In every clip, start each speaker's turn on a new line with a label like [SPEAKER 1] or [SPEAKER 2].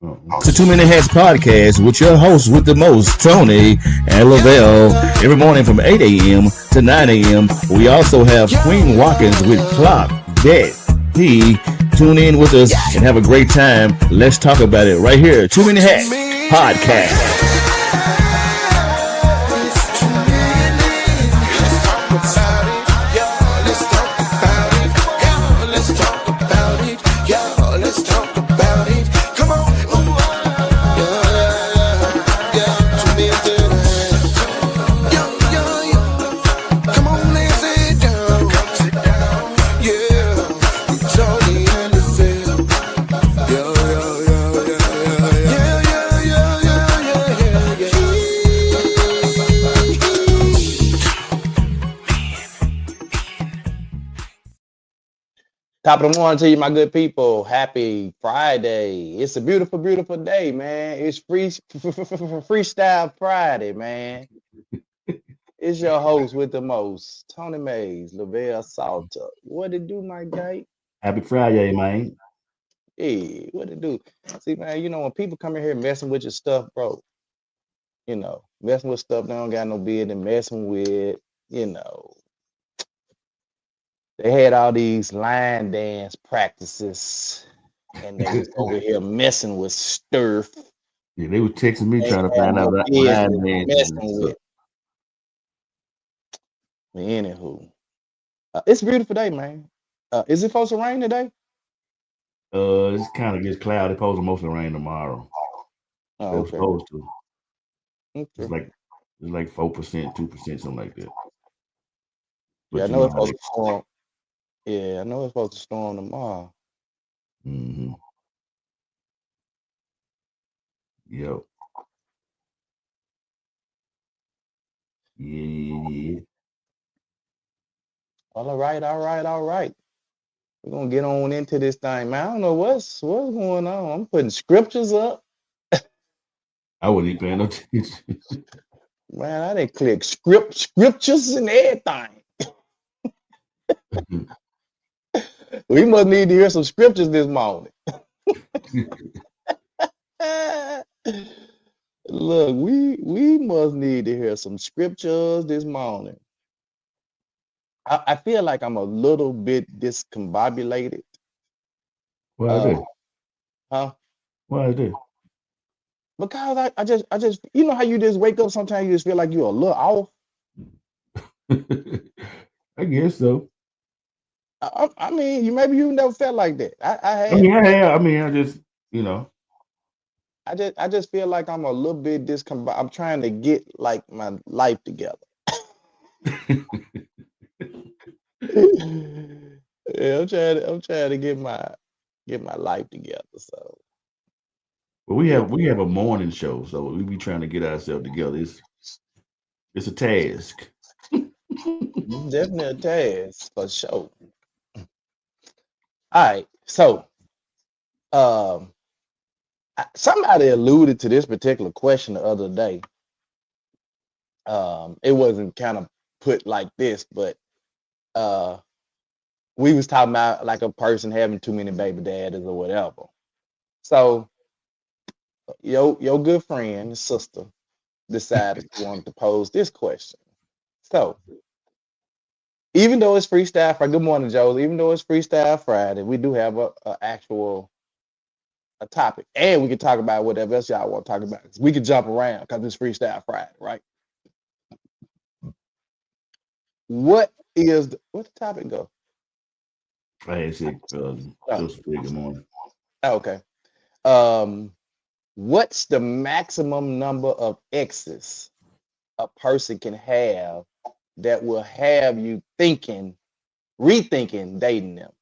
[SPEAKER 1] The Too Many Hats podcast with your hosts with the most, Tony and Lavelle, every morning from 8 a.m. to 9 a.m. We also have Queen Watkins with Clock That He. Tune in with us and have a great time. Let's talk about it right here. Too Many Hats podcast. Top of the morning to you, my good people. Happy Friday. It's a beautiful, beautiful day, man. It's Freestyle Friday, man. It's your host with the most, Tony Mays, Lavelle Salter. What it do, my guy?
[SPEAKER 2] Happy Friday, man.
[SPEAKER 1] Hey, what it do? See, man, when people come in here messing with your stuff, bro, messing with stuff they don't got no business messing with, you know. They had all these line dance practices and they was over here messing with stuff.
[SPEAKER 2] Yeah, they were texting me
[SPEAKER 1] They
[SPEAKER 2] trying to
[SPEAKER 1] had
[SPEAKER 2] find out
[SPEAKER 1] no
[SPEAKER 2] that line
[SPEAKER 1] business
[SPEAKER 2] dances and
[SPEAKER 1] messing
[SPEAKER 2] stuff.
[SPEAKER 1] with. But anywho, it's a beautiful day, man. Is it supposed to rain today?
[SPEAKER 2] It's kind of gets cloudy. It's supposed to mostly rain tomorrow. It
[SPEAKER 1] Oh,
[SPEAKER 2] was
[SPEAKER 1] okay.
[SPEAKER 2] supposed to. It's
[SPEAKER 1] Okay.
[SPEAKER 2] like it's like 4%, 2%, something like that.
[SPEAKER 1] Yeah, I
[SPEAKER 2] But you
[SPEAKER 1] know
[SPEAKER 2] know
[SPEAKER 1] it's
[SPEAKER 2] how
[SPEAKER 1] supposed
[SPEAKER 2] they.
[SPEAKER 1] to storm. Yeah, I know it's supposed to storm tomorrow.
[SPEAKER 2] Mm-hmm. Yo. Yeah.
[SPEAKER 1] Well, all right, all right, all right. We're gonna get on into this thing, man. I don't know what's going on. I'm putting scriptures up.
[SPEAKER 2] I wasn't even paying no attention.
[SPEAKER 1] Man, I didn't click scriptures and everything. We must need to hear some scriptures this morning. Look, we must need to hear some scriptures this morning. I feel like I'm a little bit discombobulated.
[SPEAKER 2] Why is
[SPEAKER 1] Uh,
[SPEAKER 2] that?
[SPEAKER 1] huh?
[SPEAKER 2] Why is that?
[SPEAKER 1] Because I just how you just wake up sometimes you just feel like you're a little off.
[SPEAKER 2] I guess so.
[SPEAKER 1] I mean, maybe you never felt like that. I
[SPEAKER 2] I
[SPEAKER 1] have,
[SPEAKER 2] mean, I
[SPEAKER 1] but
[SPEAKER 2] have. I mean, I just, you know.
[SPEAKER 1] I just feel like I'm a little bit discombobulated. I'm trying to get like my life together. Yeah, I'm trying to get my life together. So
[SPEAKER 2] But we
[SPEAKER 1] yeah,
[SPEAKER 2] have a morning show, so we be trying to get ourselves together. It's a task.
[SPEAKER 1] it's definitely a task for sure. All right, so um, somebody alluded to this particular question the other day. It wasn't kind of put like this, but uh, we was talking about like a person having too many baby daddies or whatever. So your good friend, sister, decided she wanted to pose this question. So even though it's Freestyle Friday, good morning, Joe. Even though it's Freestyle Friday, we do have a actual a topic, and we can talk about whatever else y'all want to talk about. We can jump around because it's Freestyle Friday, right? What the topic go?
[SPEAKER 2] I had said,
[SPEAKER 1] Oh,
[SPEAKER 2] Joseph, good morning.
[SPEAKER 1] okay. Um, what's the maximum number of exes a person can have that will have you rethinking dating them?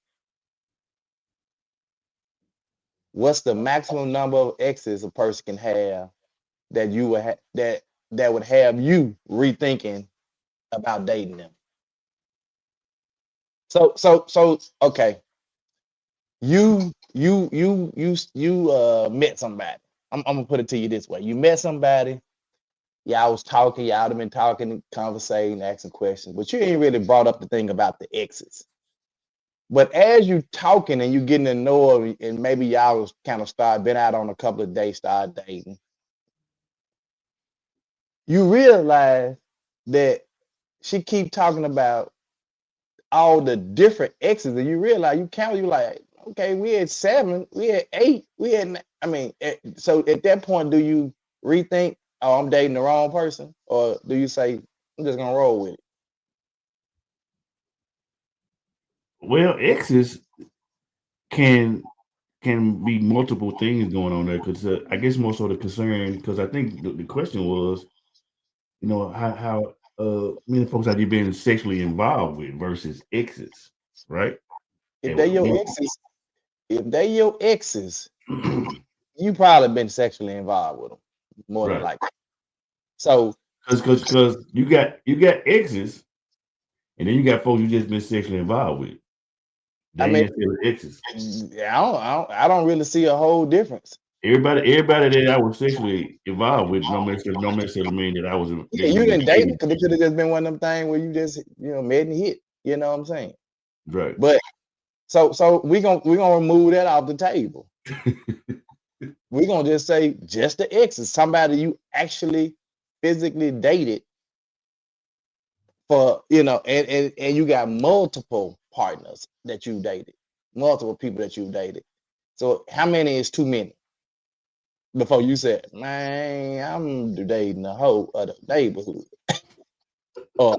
[SPEAKER 1] What's the maximum number of exes a person can have that you would that would have you rethinking about dating them? So okay, you met somebody. I'm gonna put it to you this way: you met somebody. Y'all was talking. Y'all have been talking, conversating, asking questions, but you ain't really brought up the thing about the exes. But as you talking and you getting to know her, and maybe y'all kind of been out on a couple of days, start dating, you realize that she keep talking about all the different exes, and you realize you count, you like, okay, we had 7, we had 8, we had. I mean, so at that point, do you rethink, oh, I'm dating the wrong person, or do you say, I'm just gonna roll with it?
[SPEAKER 2] Well, exes can be multiple things going on there because I guess more so the concern because I think the question was, how many folks have you been sexually involved with versus exes, right?
[SPEAKER 1] If
[SPEAKER 2] And
[SPEAKER 1] they your exes, if they your exes, you probably been sexually involved with them more than
[SPEAKER 2] right,
[SPEAKER 1] likely. So
[SPEAKER 2] because you got exes, and then you got folks you just been sexually involved with. They
[SPEAKER 1] I
[SPEAKER 2] ain't
[SPEAKER 1] mean,
[SPEAKER 2] necessarily exes.
[SPEAKER 1] I don't really see a whole difference.
[SPEAKER 2] Everybody that I was sexually involved with don't necessarily mean that I was that
[SPEAKER 1] Yeah,
[SPEAKER 2] we
[SPEAKER 1] you
[SPEAKER 2] were
[SPEAKER 1] didn't date them
[SPEAKER 2] dating.
[SPEAKER 1] because it could have just been one of them things where you just met and hit. You know what I'm saying?
[SPEAKER 2] Right.
[SPEAKER 1] But so we gonna remove that off the table. We're gonna just say just the exes, somebody you actually physically dated for, and you got multiple partners that you dated, multiple people that you dated. So how many is too many? Before you said, man, I'm dating the whole other neighborhood, or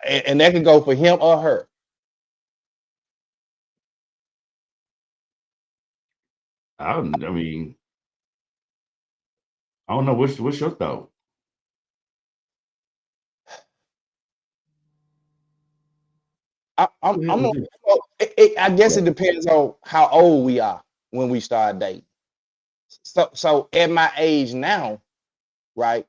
[SPEAKER 1] and that could go for him or her.
[SPEAKER 2] I mean, I don't know. What's your thought?
[SPEAKER 1] I'm,
[SPEAKER 2] Go ahead
[SPEAKER 1] I'm
[SPEAKER 2] with
[SPEAKER 1] a-
[SPEAKER 2] you.
[SPEAKER 1] well, I guess it depends on how old we are when we start dating. So at my age now, right?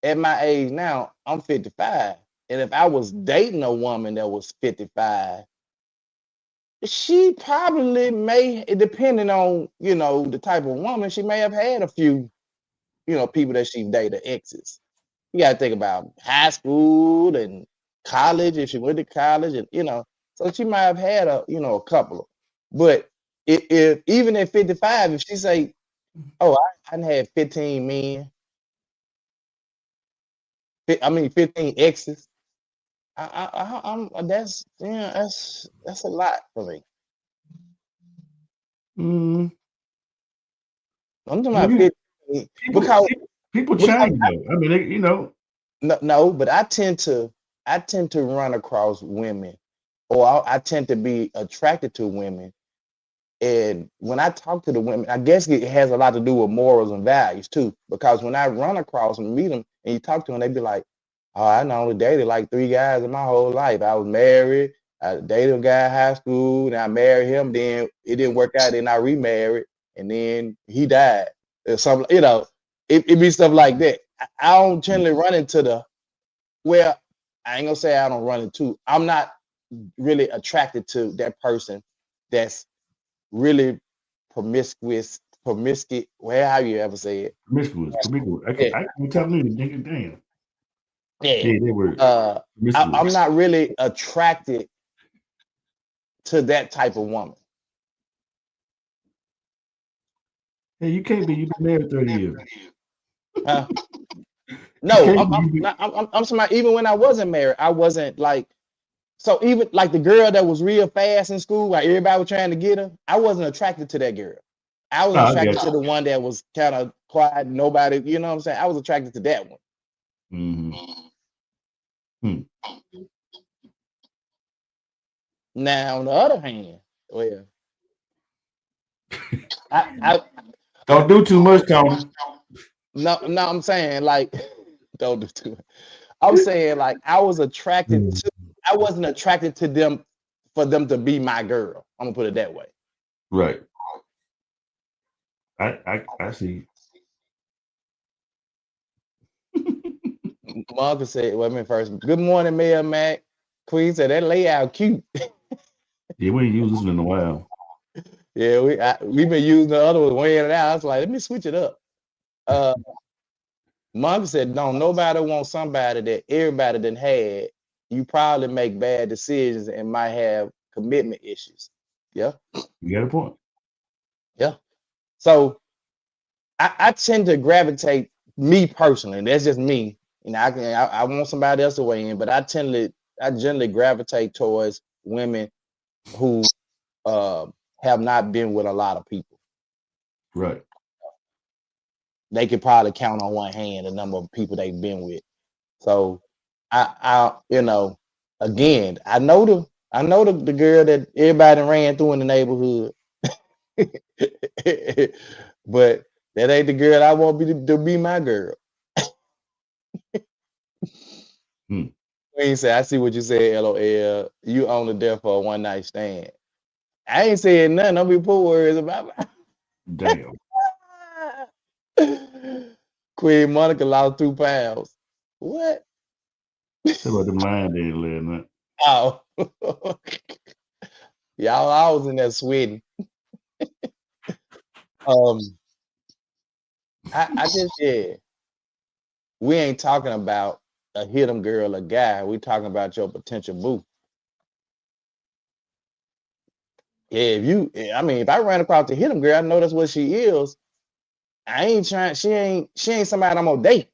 [SPEAKER 1] At my age now, I'm 55. And if I was dating a woman that was 55, she probably may, depending on, the type of woman, she may have had a few, people that she dated, exes. You got to think about high school and college, if she went to college, and, so she might have had a couple of. But if even at 55, if she say, oh, I done had 15 men, I mean 15 exes. I'm that's a lot for me.
[SPEAKER 2] Mm,
[SPEAKER 1] I'm talking
[SPEAKER 2] well,
[SPEAKER 1] about 15
[SPEAKER 2] people
[SPEAKER 1] because
[SPEAKER 2] people
[SPEAKER 1] because
[SPEAKER 2] change though. I mean,
[SPEAKER 1] no, but I tend to run across women, or I tend to be attracted to women. And when I talk to the women, I guess it has a lot to do with morals and values too. Because when I run across and meet them, and you talk to them, they be like, "Oh, I only dated like 3 guys in my whole life. I was married. I dated a guy in high school, and I married him. Then it didn't work out. Then I remarried, and then he died. Or something, it be stuff like that. I don't generally run into the well. I ain't gonna say I don't run into. I'm not really attracted to that person that's really promiscuous, well, how you ever say it?
[SPEAKER 2] promiscuous.
[SPEAKER 1] Yeah,
[SPEAKER 2] I can't tell me nigga, damn.
[SPEAKER 1] yeah.
[SPEAKER 2] Yeah, they were
[SPEAKER 1] I'm
[SPEAKER 2] promiscuous.
[SPEAKER 1] not really attracted to that type of woman.
[SPEAKER 2] Hey, you can't be. You've been married 30 years.
[SPEAKER 1] Huh?
[SPEAKER 2] You
[SPEAKER 1] No,
[SPEAKER 2] can't
[SPEAKER 1] I'm
[SPEAKER 2] be.
[SPEAKER 1] I'm not, I'm somebody, even when I wasn't married, I wasn't like, so even like the girl that was real fast in school, like everybody was trying to get her, I wasn't attracted to that girl. I was
[SPEAKER 2] No, I
[SPEAKER 1] attracted
[SPEAKER 2] got
[SPEAKER 1] to the one that was kind of quiet, nobody, you know what I'm saying? I was attracted to that one.
[SPEAKER 2] you. Hmm.
[SPEAKER 1] Now, on the other hand, well, I
[SPEAKER 2] Don't do too much, Tony.
[SPEAKER 1] no, I'm saying like, don't do too much. I'm saying like I wasn't attracted to them for them to be my girl. I'm gonna put it that way.
[SPEAKER 2] Right. I see.
[SPEAKER 1] Marcus said, well, I mean, first, good morning, Mayor Mac. Queen said that layout cute.
[SPEAKER 2] Yeah, we ain't used this one in a while.
[SPEAKER 1] Yeah, we've been using the other one weighing it out. I was like, let me switch it up. Uh Marcus said, no, nobody wants somebody that everybody done had. You probably make bad decisions and might have commitment issues. Yeah,
[SPEAKER 2] You got a point.
[SPEAKER 1] yeah. So I tend to gravitate, me personally. That's just me. You know, I want somebody else to weigh in, but I generally gravitate towards women who uh, have not been with a lot of people.
[SPEAKER 2] Right.
[SPEAKER 1] They could probably count on one hand the number of people they've been with. So you know, again, I know the girl that everybody ran through in the neighborhood, but that ain't the girl I want to be my girl.
[SPEAKER 2] Hmm.
[SPEAKER 1] Queen said, I see what you said, LOL. You only there for a one night stand. I ain't saying nothing. Don't be put words about
[SPEAKER 2] Damn.
[SPEAKER 1] Queen Monica lost 2 pounds. What?
[SPEAKER 2] Tell about the mind ain't last night.
[SPEAKER 1] Oh. Y'all, I was in there sweating. I just, yeah. We ain't talking about a hit 'em girl or guy. We talking about your potential boo. Yeah, I mean, if I ran across the hit 'em girl, I know that's what she is. I ain't trying. She ain't somebody I'm gonna date.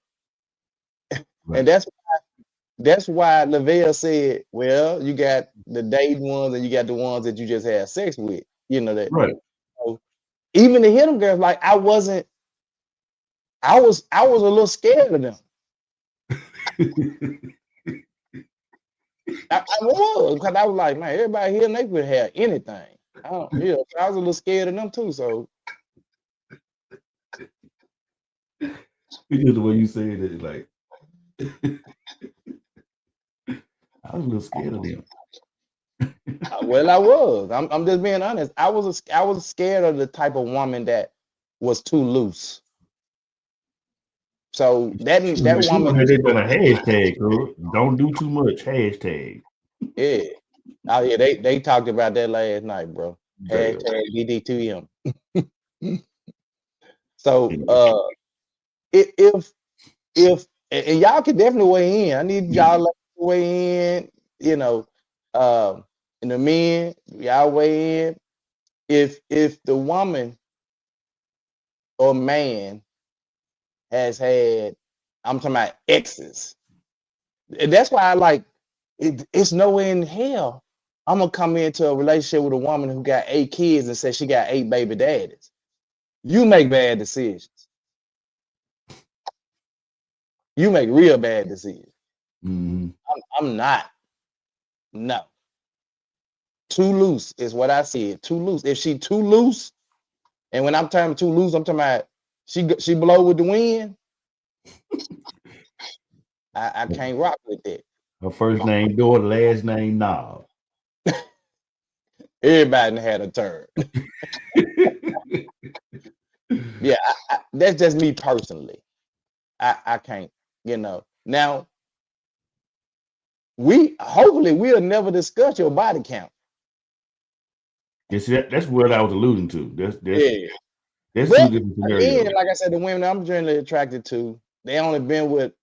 [SPEAKER 2] Right.
[SPEAKER 1] And that's why Lavelle said, well, you got the dating ones and you got the ones that you just had sex with. You know that.
[SPEAKER 2] Right.
[SPEAKER 1] So even the hit 'em girls, like I was a little scared of them. I was, because I was like, man, everybody here they could have anything. So I was a little scared of them too. So
[SPEAKER 2] Because the way you said it, like I was a little scared of them.
[SPEAKER 1] well, I was. I'm just being honest. I was scared of the type of woman that was too loose. So that woman,
[SPEAKER 2] Had they done a hashtag, girl. Don't do too much. Hashtag.
[SPEAKER 1] yeah. Oh yeah, they talked about that last night, bro.
[SPEAKER 2] Damn.
[SPEAKER 1] Hashtag DD2M. So
[SPEAKER 2] Yeah.
[SPEAKER 1] if and y'all can definitely weigh in. I need y'all to weigh in. You know, and the men, y'all weigh in. If the woman or man has had, I'm talking about exes. And that's why I like it's nowhere in hell I'm gonna come into a relationship with a woman who got 8 kids and say she got 8 baby daddies. You make bad decisions. You make real bad decisions.
[SPEAKER 2] Mm-hmm.
[SPEAKER 1] I'm not. No. Too loose is what I said. Too loose. If she too loose, and when I'm talking too loose, I'm talking about she blow with the wind. I can't rock with that.
[SPEAKER 2] Her first name Door, last name Knob.
[SPEAKER 1] Everybody had a turn. Yeah, that's just me personally. I can't, Now hopefully we'll never discuss your body count.
[SPEAKER 2] Yeah, see, that's what I was alluding to.
[SPEAKER 1] Yeah.
[SPEAKER 2] That's two
[SPEAKER 1] But
[SPEAKER 2] different
[SPEAKER 1] again,
[SPEAKER 2] scenarios.
[SPEAKER 1] like I said, the women I'm generally attracted to, they only been with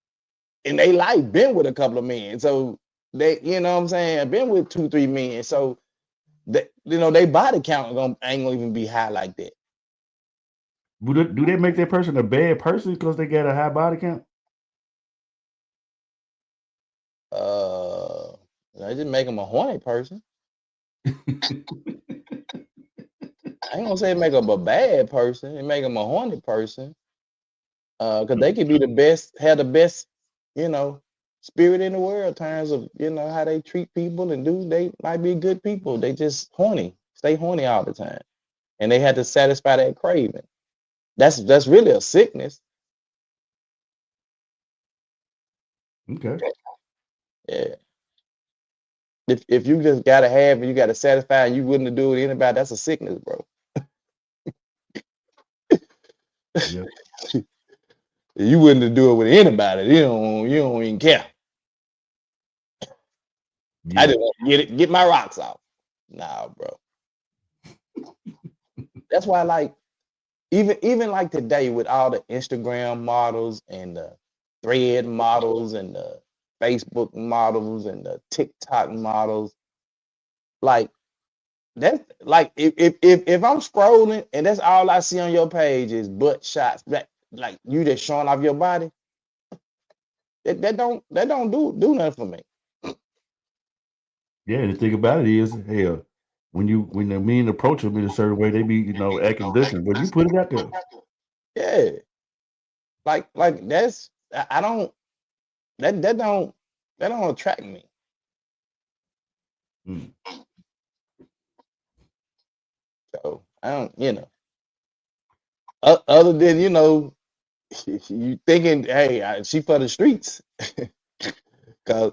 [SPEAKER 1] in their life, been with a couple of men. So they, you know what I'm saying, been with 2-3 men. So they body count ain't gonna even be high like that.
[SPEAKER 2] Do they make that person a bad person because they got a high body count?
[SPEAKER 1] They just make them a horny person. I ain't gonna say make them a bad person. It make them a horny person. Because they could be the best, have the best, spirit in the world in terms of how they treat people and they might be good people. They just horny, stay horny all the time, and they had to satisfy that craving. That's really a sickness.
[SPEAKER 2] Okay.
[SPEAKER 1] Yeah. If you just gotta have and you gotta satisfy and you wouldn't do it with anybody, that's a sickness, bro.
[SPEAKER 2] Yeah.
[SPEAKER 1] You wouldn't do it with anybody. You don't even care. I
[SPEAKER 2] Yeah.
[SPEAKER 1] just want to get my rocks off. Nah, bro. That's why like even like today with all the Instagram models and the thread models and the Facebook models and the TikTok models, like That's like if I'm scrolling and that's all I see on your page is butt shots, like you just showing off your body, that don't do nothing for me.
[SPEAKER 2] Yeah, and the thing about it is, hell, when the men approach them in a certain way, they be acting different. But you put it out there.
[SPEAKER 1] Yeah, like that's I don't that don't attract me.
[SPEAKER 2] Mm.
[SPEAKER 1] So I don't, other than you thinking, hey, she for the streets, because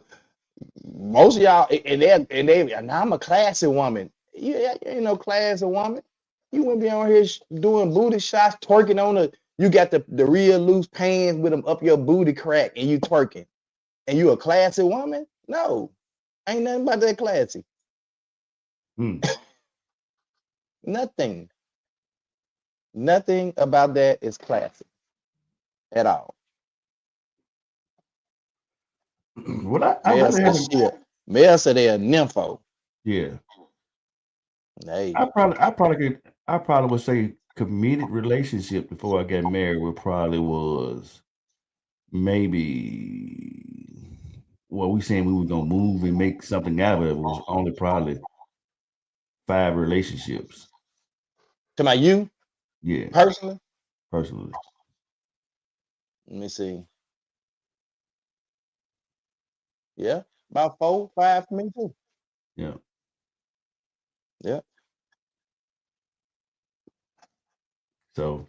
[SPEAKER 1] most of y'all and now I'm a classy woman. You ain't no classy woman. You wouldn't be on here doing booty shots, twerking on you got the real loose pants with them up your booty crack and you twerking. And you a classy woman? No, ain't nothing about that classy.
[SPEAKER 2] Mm.
[SPEAKER 1] Nothing. Nothing about that is classy at all.
[SPEAKER 2] Well, I'd
[SPEAKER 1] Mel
[SPEAKER 2] rather
[SPEAKER 1] said
[SPEAKER 2] have a
[SPEAKER 1] shit. Mel said they a nympho.
[SPEAKER 2] yeah.
[SPEAKER 1] Hey,
[SPEAKER 2] I probably would say committed relationship before I got married would probably was maybe well, we saying we were gonna move and make something out of it was only probably 5 relationships.
[SPEAKER 1] to my you
[SPEAKER 2] Yeah,
[SPEAKER 1] personally,
[SPEAKER 2] personally.
[SPEAKER 1] let me see. Yeah, about 4, 5 for me too.
[SPEAKER 2] Yeah.
[SPEAKER 1] Yeah.
[SPEAKER 2] So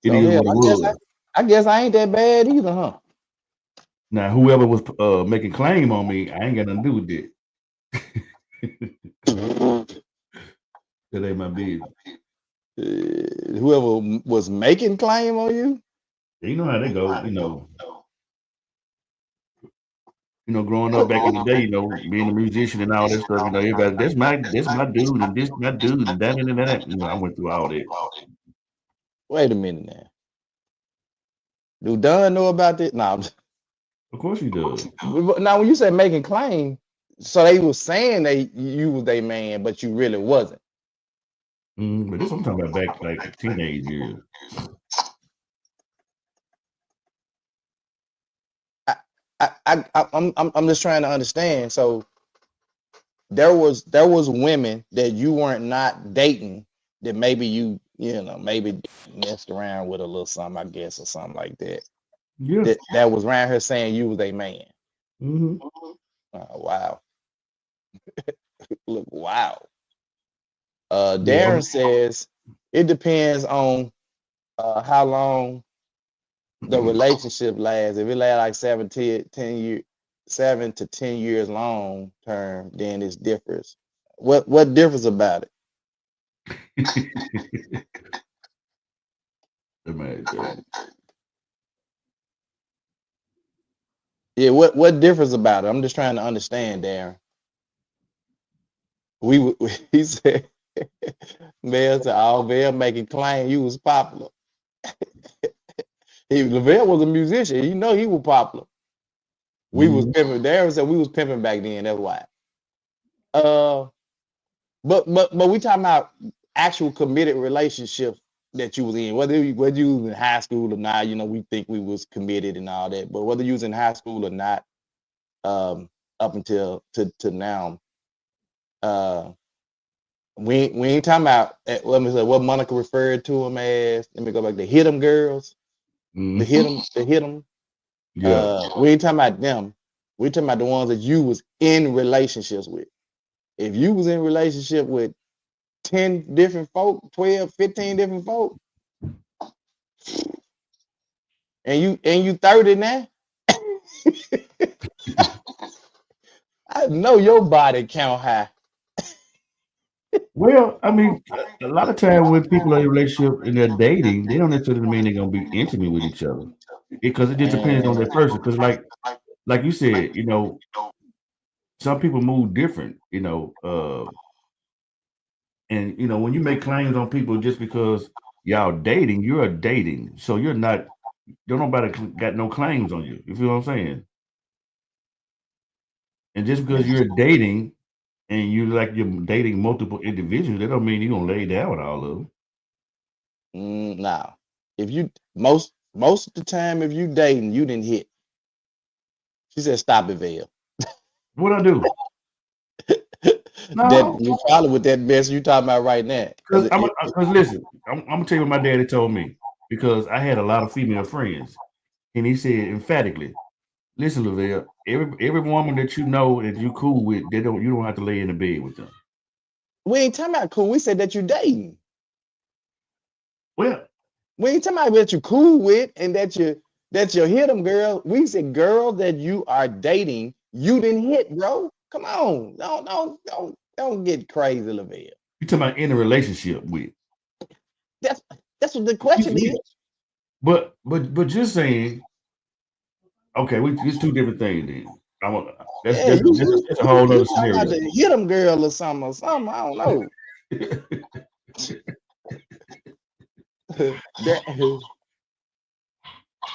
[SPEAKER 2] it
[SPEAKER 1] So
[SPEAKER 2] is
[SPEAKER 1] hell,
[SPEAKER 2] what it
[SPEAKER 1] I guess I,
[SPEAKER 2] was.
[SPEAKER 1] I guess I ain't that bad either, huh?
[SPEAKER 2] Now whoever was making claim on me, I ain't got nothing to do with that. That ain't my business.
[SPEAKER 1] Whoever was making claim on you.
[SPEAKER 2] You know how they go, growing up back in the day, being a musician and all that stuff, everybody that's my dude and this my dude and that and that. I went through all that.
[SPEAKER 1] Wait a minute now. Do Don know about this? No.
[SPEAKER 2] Of course he does.
[SPEAKER 1] Now, when you say making claim, so they was saying you was their man, but you really wasn't.
[SPEAKER 2] But this I'm talking about back like teenage years.
[SPEAKER 1] I, I'm just trying to understand. So there was women that you weren't not dating that maybe maybe messed around with a little something, I guess, or something like that.
[SPEAKER 2] Yeah.
[SPEAKER 1] That was around her saying you was a man.
[SPEAKER 2] Hmm.
[SPEAKER 1] Oh, wow. Look, wow.
[SPEAKER 2] Well,
[SPEAKER 1] Darren says it depends on how long the relationship lasts. If it lasts like 7 to 10 years, 7 to 10 years long term, then it differs. What differs about it?
[SPEAKER 2] man,
[SPEAKER 1] Yeah, what differs about it? I'm just trying to understand, Darren. He said, Mel said, "Oh, Lavelle making claim you was popular." Lavelle was a musician. You know he was popular. We was
[SPEAKER 2] mhm.
[SPEAKER 1] pimping. Darren said we was pimping back then. That's why. Uh, but we talking about actual committed relationships that you was in, whether you was in high school or not. We think we was committed and all that, but whether you was in high school or not, up until to now, uh, we ain't talking about let me say what Monica referred to them as. Let me go back. The hit 'em girls, the hit
[SPEAKER 2] Mhm.
[SPEAKER 1] 'em, the hit 'em.
[SPEAKER 2] Yeah.
[SPEAKER 1] We ain't talking about them. We talking about the ones that you was in relationships with. If you was in relationship with 10 different folk, 12, 15 different folk, and you 30 now, I know your body count high.
[SPEAKER 2] Well, I mean, a lot of time when people are in a relationship and they're dating, they don't necessarily mean they're gonna be intimate with each other because it just depends on
[SPEAKER 1] Man,
[SPEAKER 2] that person. Because like you said, some people move different, and when you make claims on people just because y'all dating, you're dating, so you're not. Don't nobody got no claims on you. You feel what I'm saying? And just because you're dating and you like you're dating multiple individuals, that don't mean you're gonna lay down with all of them.
[SPEAKER 1] Nah. If you most of the time, if you dating, you didn't hit. She said, "Stop it, Vail."
[SPEAKER 2] What I do?
[SPEAKER 1] That
[SPEAKER 2] No,
[SPEAKER 1] you probably with that mess you talking about right now.
[SPEAKER 2] because listen, I'm gonna tell you what my daddy told me because I had a lot of female friends, and he said emphatically, "Listen, Lavelle, every woman that you know that you cool with, you don't have to lay in the bed with them."
[SPEAKER 1] We ain't talking about cool. We said that you dating.
[SPEAKER 2] Well,
[SPEAKER 1] We ain't talking about that you cool with and that you hit them, girl. We said girl that you are dating, you didn't hit, bro. Come on. Don't get crazy, Lavelle.
[SPEAKER 2] you talking about in a relationship with.
[SPEAKER 1] That's what the question
[SPEAKER 2] Yeah.
[SPEAKER 1] is.
[SPEAKER 2] But just saying, okay, it's two different things then. That's
[SPEAKER 1] Yeah,
[SPEAKER 2] that's, that's a whole
[SPEAKER 1] you
[SPEAKER 2] other
[SPEAKER 1] talking about
[SPEAKER 2] scenario.
[SPEAKER 1] to hit them, girl, or something, I don't know.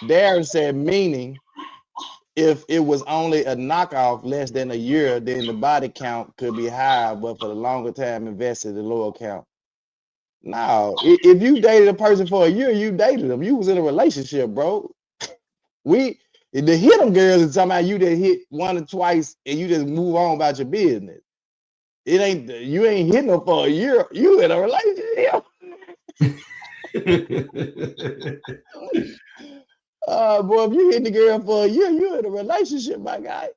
[SPEAKER 1] Darren said, meaning if it was only a knockoff less than a year, then the body count could be higher, but for the longer time invested, the lower count. No, if you dated a person for a year, you dated them. You was in a relationship, bro. The hit them girls is talking about you that hit one or twice and you just move on about your business. You ain't hitting them for a year. You in a relationship. Boy, if you hit the girl for a year, you in a relationship, my guy.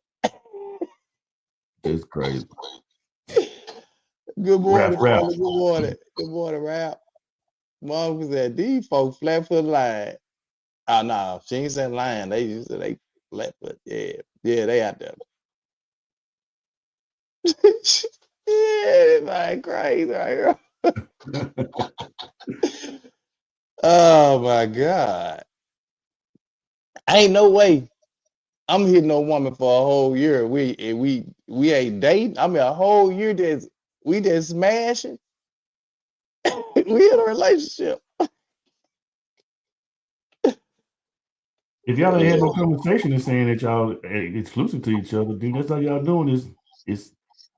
[SPEAKER 2] That's crazy.
[SPEAKER 1] Good morning,
[SPEAKER 2] Rap.
[SPEAKER 1] fella. Good morning. Good morning, Rap. Mom was at these folks flat foot line. Oh no, she ain't saying lying. They used to they flat foot. Yeah, they out there. Yeah, man, crazy right here. Oh my God. Ain't no way I'm hitting no woman for a whole year. We ain't dating. I mean a whole year we just smashing. We in a relationship.
[SPEAKER 2] If y'all ain't had no conversation and saying that y'all exclusive to each other, then that's all y'all doing is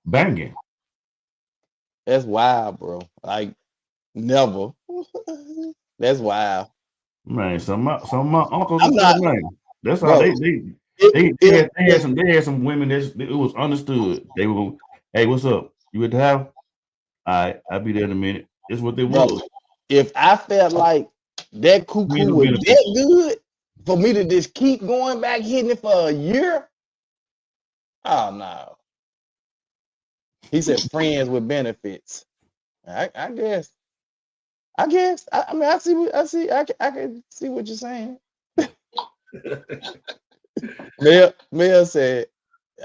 [SPEAKER 2] banging.
[SPEAKER 1] That's wild, bro. Like never. That's wild.
[SPEAKER 2] Man, some of my uncles
[SPEAKER 1] I'm
[SPEAKER 2] and stuff,
[SPEAKER 1] not,
[SPEAKER 2] man. That's how
[SPEAKER 1] bro.
[SPEAKER 2] they had some women that it was understood. They were going, hey, what's up? You at the house? All right, I'll be there in a minute. That's what they
[SPEAKER 1] Bro,
[SPEAKER 2] was.
[SPEAKER 1] if I felt like that
[SPEAKER 2] We ain't
[SPEAKER 1] cuckoo
[SPEAKER 2] no
[SPEAKER 1] was
[SPEAKER 2] benefit.
[SPEAKER 1] that good for me to just keep going back hitting it for a year, oh no. He said friends with benefits. I guess. I guess. I mean, I can see what you're saying. Mel said,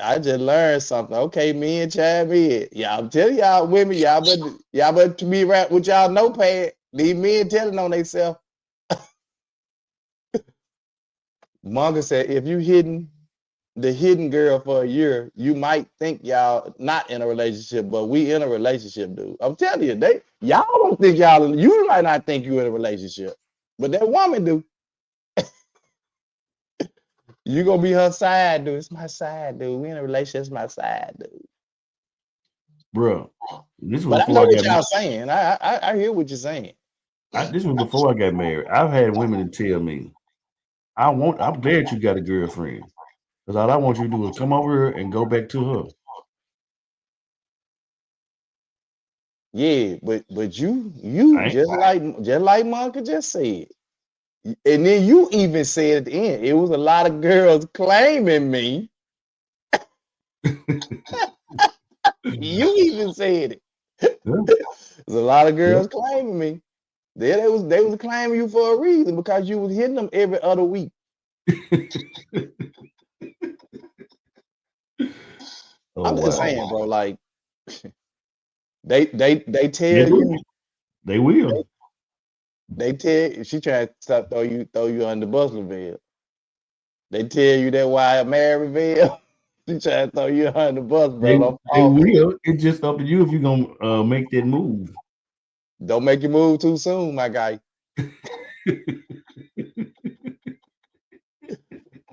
[SPEAKER 1] I just learned something. Okay, me and Chad me. Yeah, I'm telling y'all women, y'all better be right with y'all notepad. These men telling on themselves. Monga said, if you the hidden girl for a year, you might think y'all not in a relationship, but we in a relationship, dude. I'm telling you, y'all don't think you might not think you in a relationship, but that woman do. You gonna be her side, dude. It's my side, dude. We in a relationship, it's my side, dude.
[SPEAKER 2] Bro, this was
[SPEAKER 1] But I know
[SPEAKER 2] before I
[SPEAKER 1] what
[SPEAKER 2] got
[SPEAKER 1] y'all saying. I hear what you're saying.
[SPEAKER 2] this was before I got married. I've had women to tell me, I'm glad you got a girlfriend. Because all I want you to do is come over here and go back to her.
[SPEAKER 1] Yeah, but you
[SPEAKER 2] I ain't,
[SPEAKER 1] just like Monka just said. And then you even said at the end, it was a lot of girls claiming me. You even said it. There's a lot of
[SPEAKER 2] yeah.
[SPEAKER 1] girls claiming me. They was claiming you for a reason because you was hitting them every other week.
[SPEAKER 2] Oh
[SPEAKER 1] I'm just
[SPEAKER 2] wow.
[SPEAKER 1] saying, bro. Like they
[SPEAKER 2] They
[SPEAKER 1] tell
[SPEAKER 2] do.
[SPEAKER 1] you
[SPEAKER 2] They will.
[SPEAKER 1] they tell she trying to stop throw you under the bus, Lavelle. They tell you that why I married Lavelle. She trying to throw you under the bus,
[SPEAKER 2] They
[SPEAKER 1] bro.
[SPEAKER 2] they will. It's just up to you if you're gonna make that move.
[SPEAKER 1] Don't make you move too soon, my guy.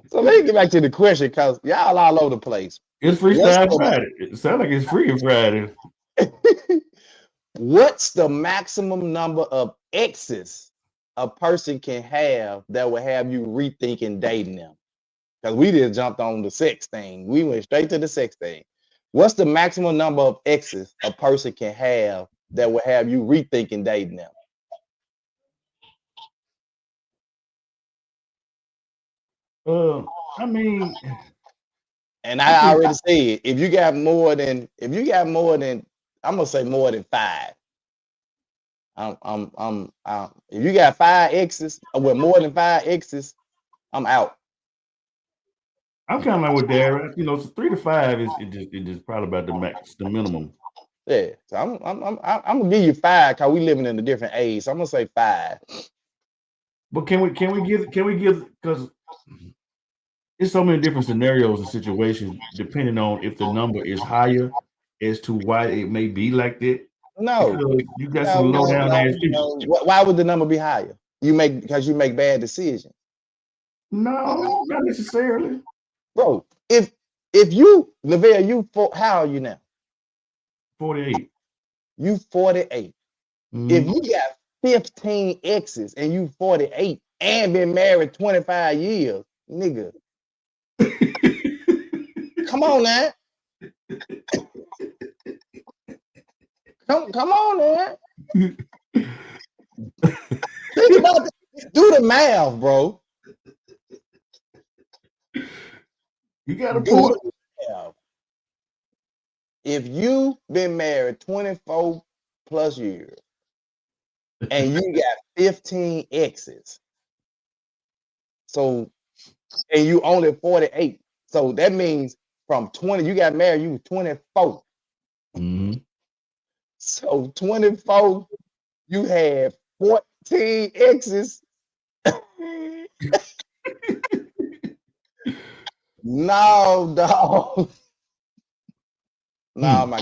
[SPEAKER 1] So let me get back to the question because y'all all over the place.
[SPEAKER 2] It's
[SPEAKER 1] What's
[SPEAKER 2] Freestyle
[SPEAKER 1] the
[SPEAKER 2] Friday. It sounds like it's free Friday.
[SPEAKER 1] what's the maximum number of exes a person can have that will have you rethinking dating them? Because we just jumped on the sex thing. We went straight to the sex thing. What's the maximum number of exes a person can have that will have you rethinking dating them?
[SPEAKER 2] I mean,
[SPEAKER 1] And
[SPEAKER 2] I
[SPEAKER 1] I
[SPEAKER 2] think
[SPEAKER 1] already said, if you got more than, I'm gonna say more than five. If you got five exes, or with more than five exes, I'm out.
[SPEAKER 2] I'm kind of like with Dara. So 3 to 5 is it just probably about the max, the minimum.
[SPEAKER 1] Yeah, so I'm gonna give you five because we living in a different age. So I'm gonna say five.
[SPEAKER 2] But can we give because it's so many different scenarios and situations depending on if the number is higher as to why it may be like that.
[SPEAKER 1] No,
[SPEAKER 2] Because you got
[SPEAKER 1] no,
[SPEAKER 2] some low
[SPEAKER 1] no,
[SPEAKER 2] down
[SPEAKER 1] no,
[SPEAKER 2] ass people.
[SPEAKER 1] no. Why would the number be higher? Because you make bad decisions,
[SPEAKER 2] No, not necessarily.
[SPEAKER 1] bro. If you, Lavelle, how are you now?
[SPEAKER 2] 48.
[SPEAKER 1] You 48. If
[SPEAKER 2] Mm-hmm.
[SPEAKER 1] you got 15 exes and you 48 and been married 25 years, nigga, come on now. Come on now. Think about that. Do the math, bro.
[SPEAKER 2] You got a
[SPEAKER 1] Do
[SPEAKER 2] point.
[SPEAKER 1] the math. If you been married 24 plus years and you got 15 exes, so and you only 48, so that means from 20, you got married, you were 24.
[SPEAKER 2] Mm-hmm.
[SPEAKER 1] So 24, you had 14 exes. No, dog. No,
[SPEAKER 2] Hmm.
[SPEAKER 1] my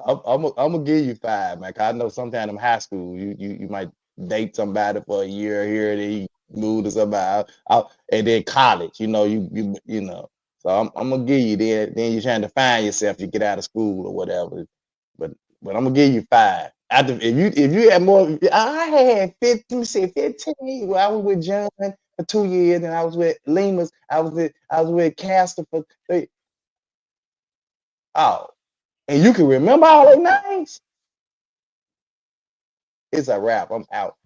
[SPEAKER 1] I'm gonna give you five, man. 'Cause I know sometime in high school, you might date somebody for a year here, then you move to somebody out, and then college, you know. So I'm gonna give you then you're trying to find yourself, you get out of school or whatever. But but I'm gonna give you five. After if you had more, I had 50, let me say 15. Well, I was with John for 2 years, and I was with Lemus, I was with Castor for three. Oh, and you can remember all their names. It's a wrap. I'm out.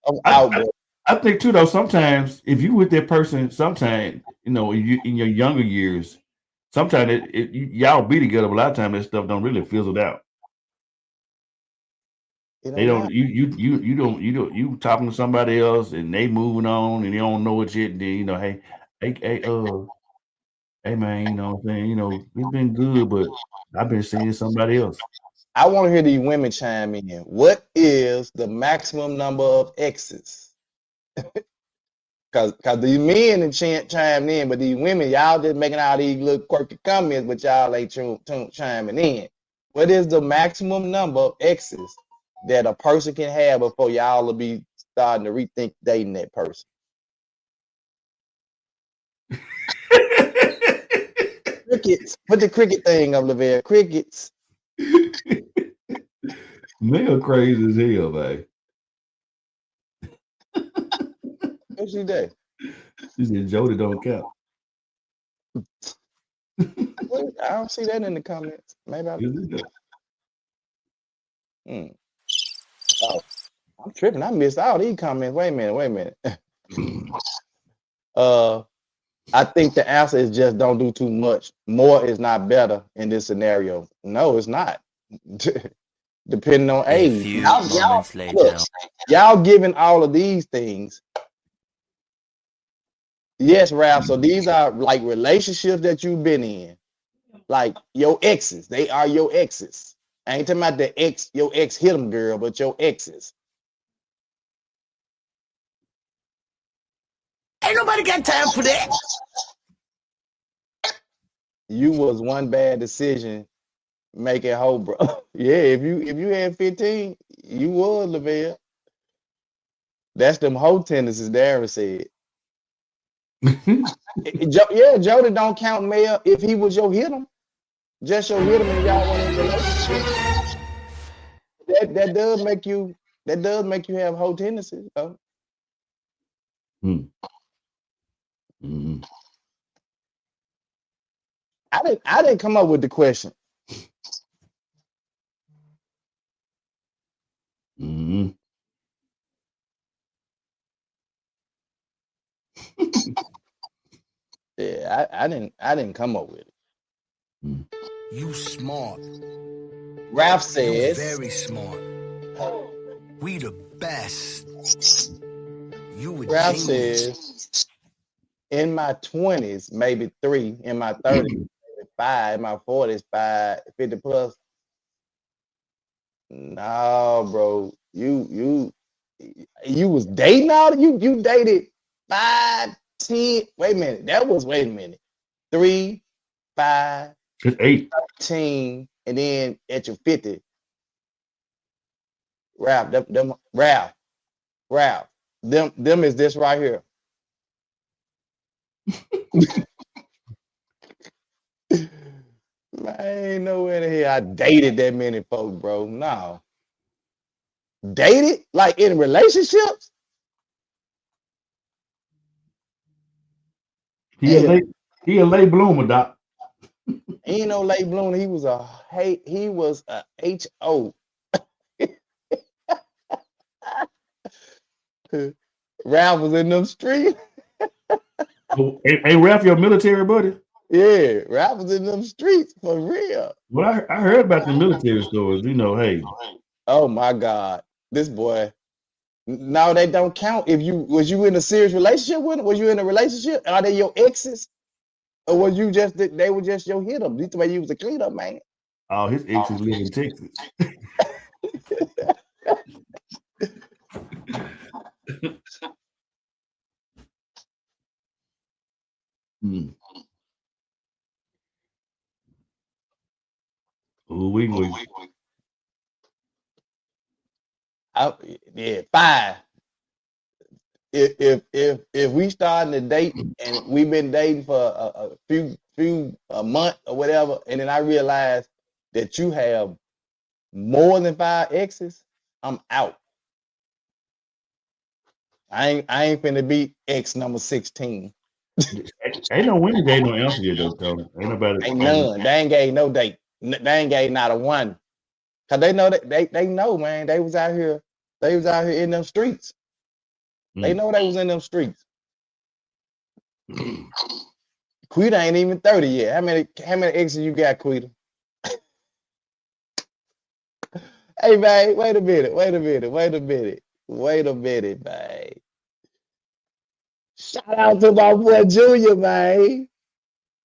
[SPEAKER 1] I'm
[SPEAKER 2] I,
[SPEAKER 1] out,
[SPEAKER 2] I
[SPEAKER 1] bro.
[SPEAKER 2] I think too though sometimes if you with that person, sometimes in your younger years, sometimes y'all be together, but a lot of times that stuff don't really fizzle out.
[SPEAKER 1] It
[SPEAKER 2] They
[SPEAKER 1] don't
[SPEAKER 2] don't
[SPEAKER 1] matter.
[SPEAKER 2] you talking to somebody else and they moving on and they don't know it yet. And then hey man, what I'm saying, it's been good, but I've been seeing somebody else.
[SPEAKER 1] I want to hear these women chime in. What is the maximum number of exes? Cause these men and chiming in, but these women, y'all just making all these little quirky comments, but y'all ain't chiming in. What is the maximum number of exes that a person can have before y'all will be starting to rethink dating that person? Crickets. Put the cricket thing up, Lavelle. Crickets.
[SPEAKER 2] Male crazy as hell, man.
[SPEAKER 1] What she do?
[SPEAKER 2] She said Jody don't count.
[SPEAKER 1] I don't see that in the comments. Maybe I.
[SPEAKER 2] Yes, it does.
[SPEAKER 1] Hmm. Oh, I'm tripping. I missed all these comments. Wait a minute. uh, I think the answer is just don't do too much. More is not better in this scenario. No, it's not. Depending on
[SPEAKER 3] A
[SPEAKER 1] age.
[SPEAKER 3] few
[SPEAKER 1] Y'all
[SPEAKER 3] moments
[SPEAKER 1] look.
[SPEAKER 3] later.
[SPEAKER 1] Y'all giving all of these things. Yes, Ralph. So these are like relationships that you've been in, like your exes. They are your exes. I ain't talking about your ex hit 'em girl, but your exes.
[SPEAKER 3] Ain't nobody got time for that.
[SPEAKER 1] You was one bad decision making whole, bro. Yeah, if you had 15, you was, Lavelle. That's them whole tendencies Darren said. Jody don't count Mel if he was your hit him. Just your hit him and y'all went in a relationship. That does make you have whole tendencies, though. I didn't come up with the question. Yeah, I didn't come up with it.
[SPEAKER 3] You smart.
[SPEAKER 1] Ralph says,
[SPEAKER 3] You very smart. We the best. You a
[SPEAKER 1] Ralph
[SPEAKER 3] genius.
[SPEAKER 1] says, in my 20s, maybe 3, in my 30s, maybe 5, in my 40s, 5, 50 plus. No, bro. You was dating all you dated 5, 10. Wait a minute. 3, 5,
[SPEAKER 2] It's 8.
[SPEAKER 1] 13, and then at your 50. Ralph, them is this right here. Man, ain't nowhere in here I dated that many folks, bro. No. Dated? Like in relationships?
[SPEAKER 2] He a late bloomer, Doc.
[SPEAKER 1] He ain't no late bloomer. He was a HO. Ralph was in them streets.
[SPEAKER 2] Hey, Ralph, your military buddy?
[SPEAKER 1] Yeah, Ralph was in them streets for real.
[SPEAKER 2] Well, I heard about the military stories. Hey.
[SPEAKER 1] Oh my God, this boy. No, they don't count. Was you in a serious relationship with him? Was you in a relationship? Are they your exes? Or was you they were just your hit them? This the way you was a cleanup man.
[SPEAKER 2] Oh, his exes live in Texas.
[SPEAKER 1] Yeah, 5. If we starting to date and we've been dating for a month or whatever, and then I realize that you have more than 5 exes, I'm out. I ain't finna be ex number 16.
[SPEAKER 2] Ain't no winning day, no answer yet, though. Ain't nobody.
[SPEAKER 1] Ain't none. They ain't gave no date. They ain't gave not a one. Cause they know that they know, man. They was out here in them streets. They know they was in them streets. Quita ain't even 30 yet. How many exes you got, Quita? Hey, man, wait a minute, man. Shout out to my boy Junior, man.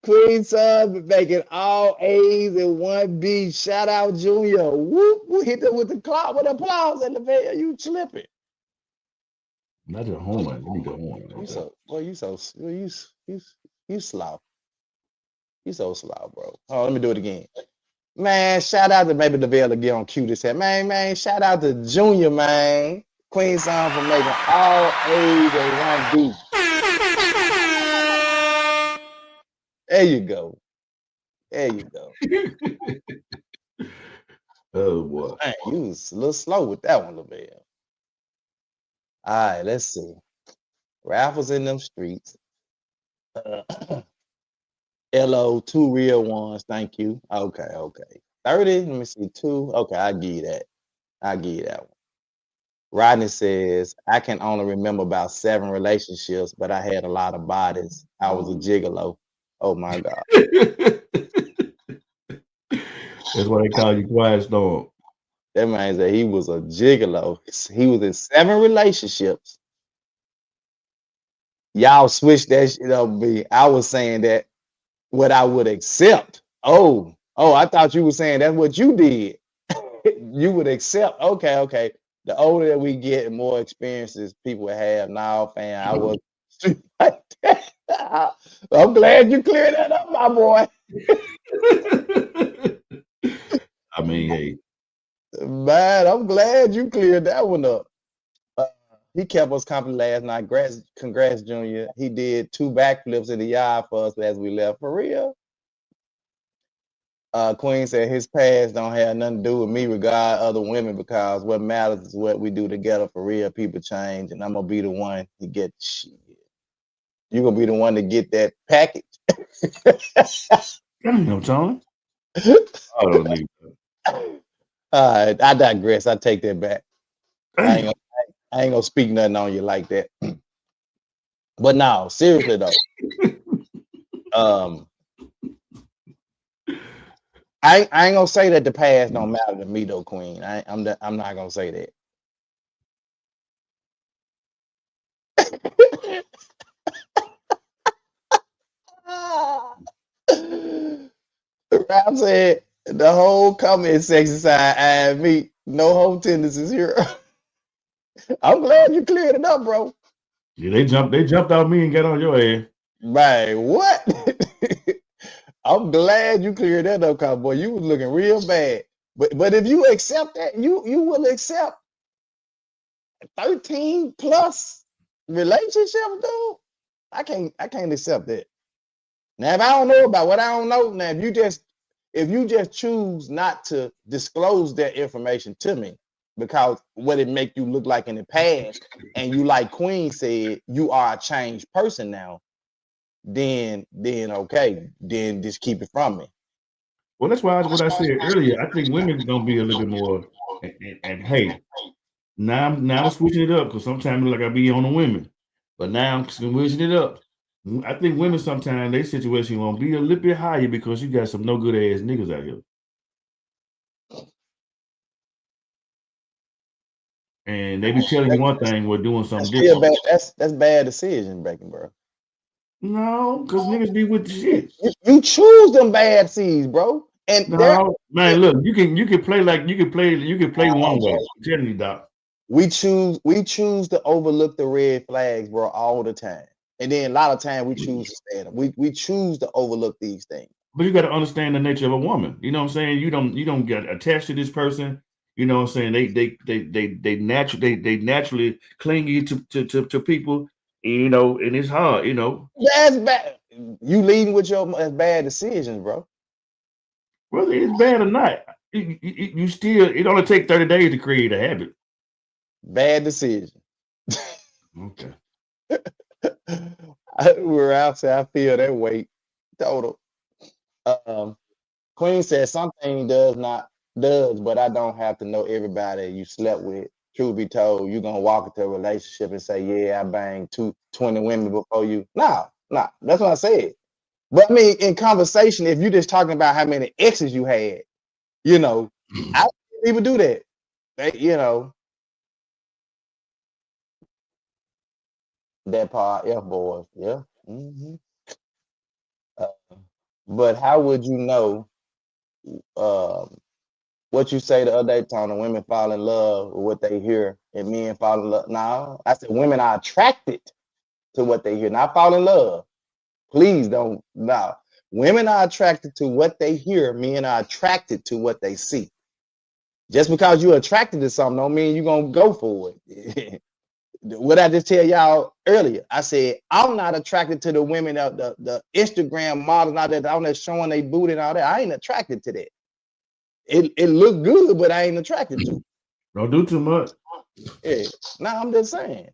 [SPEAKER 1] Queen son making all A's and 1 B. Shout out Junior. Whoop, we hit them with the clock with applause in the video. You slipping.
[SPEAKER 2] Not a homer. You need a homer.
[SPEAKER 1] You slow. You so slow, bro. Oh, let me do it again. Man, shout out to maybe the Veil to get on cue this head. Man, shout out to Junior, man. Queen son for making all A's and 1 B. There you go.
[SPEAKER 2] Oh boy.
[SPEAKER 1] Man, you was a little slow with that one, LaVelle. All right, let's see. Ralph was in them streets. LO, 2 real ones. Thank you. Okay. 30. Let me see. 2. Okay, I'll give you that. One. Rodney says, I can only remember about 7 relationships, but I had a lot of bodies. I was a gigolo. Oh my God.
[SPEAKER 2] That's why they call you Quiet Storm.
[SPEAKER 1] That means that he was a gigolo. He was in 7 relationships. Y'all switched that shit up me. I was saying that what I would accept. Oh, I thought you were saying that's what you did. You would accept. Okay. The older that we get, the more experiences people have. Now, fam, I was like that. I'm glad you cleared that up, my boy.
[SPEAKER 2] I mean, hey.
[SPEAKER 1] Man, I'm glad you cleared that one up. He kept us company last night. Congrats, Junior. He did 2 backflips in the yard for us as we left. For real. Queen said his past don't have nothing to do with me regard other women because what matters is what we do together. For real, people change, and I'm gonna be the one to get shit. You're gonna be the one to get that package.
[SPEAKER 2] Damn, Tony. I don't need
[SPEAKER 1] I digress. I take that back. I
[SPEAKER 2] that.
[SPEAKER 1] ain't gonna speak nothing on you like that. But now, seriously though, I ain't gonna say that the past don't matter to me though, Queen. I'm not gonna say that. Rap said the whole comment section side and me, no whole tendencies here. I'm glad you cleared it up, bro.
[SPEAKER 2] Yeah, they jumped out me and got on your ass.
[SPEAKER 1] Man, what? I'm glad you cleared that up, cowboy. You was looking real bad. But if you accept that, you will accept 13 plus relationship, dude. I can't accept that. Now, if I don't know about what I don't know, now if you just choose not to disclose that information to me because what it make you look like in the past, and you, like Queen said, you are a changed person now, then okay, then just keep it from me.
[SPEAKER 2] Well, that's why what I said earlier. I think women gonna be a little bit more. And hey, now I'm switching it up because sometimes like I be on the women, but now I'm switching it up. I think women sometimes their situation won't be a little bit higher because you got some no good ass niggas out here. And they be telling you one thing, we're doing something different.
[SPEAKER 1] That's bad decision, Beckenbauer.
[SPEAKER 2] No, because niggas be with the shit.
[SPEAKER 1] You choose them bad seeds, bro. And
[SPEAKER 2] no, man, look, you can play one way. I'm telling you, Doc.
[SPEAKER 1] We choose to overlook the red flags, bro, all the time. And then a lot of time we choose to stand up. We choose to overlook these things.
[SPEAKER 2] But you got to understand the nature of a woman. You know what I'm saying? You don't get attached to this person. You know what I'm saying? They naturally clingy to people. You know, and it's hard. You know,
[SPEAKER 1] that's bad. You leading with your bad decisions, bro.
[SPEAKER 2] Whether it's bad or not, you still. It only take 30 days to create a habit.
[SPEAKER 1] Bad decision.
[SPEAKER 2] Okay.
[SPEAKER 1] We're outside. I feel that weight. Total. Queen says something does, but I don't have to know everybody you slept with. Truth be told, you're gonna walk into a relationship and say, yeah, I banged 20 women before you. Nah, that's what I said. But I mean, in conversation, if you're just talking about how many exes you had, you know, I people do that. You know, that part, F boys, yeah. Mm-hmm. But how would you know what you say the other day, Tony? Women fall in love with what they hear, and men fall in love. No, I said women are attracted to what they hear, not fall in love. Please don't. No, women are attracted to what they hear. Men are attracted to what they see. Just because you're attracted to something don't mean you're gonna go for it. What I just tell y'all earlier, I said I'm not attracted to the women of the Instagram models out there on there showing their booty and all that. I ain't attracted to that. It look good, but I ain't attracted to it.
[SPEAKER 2] Don't do too much.
[SPEAKER 1] Yeah, nah, I'm just saying.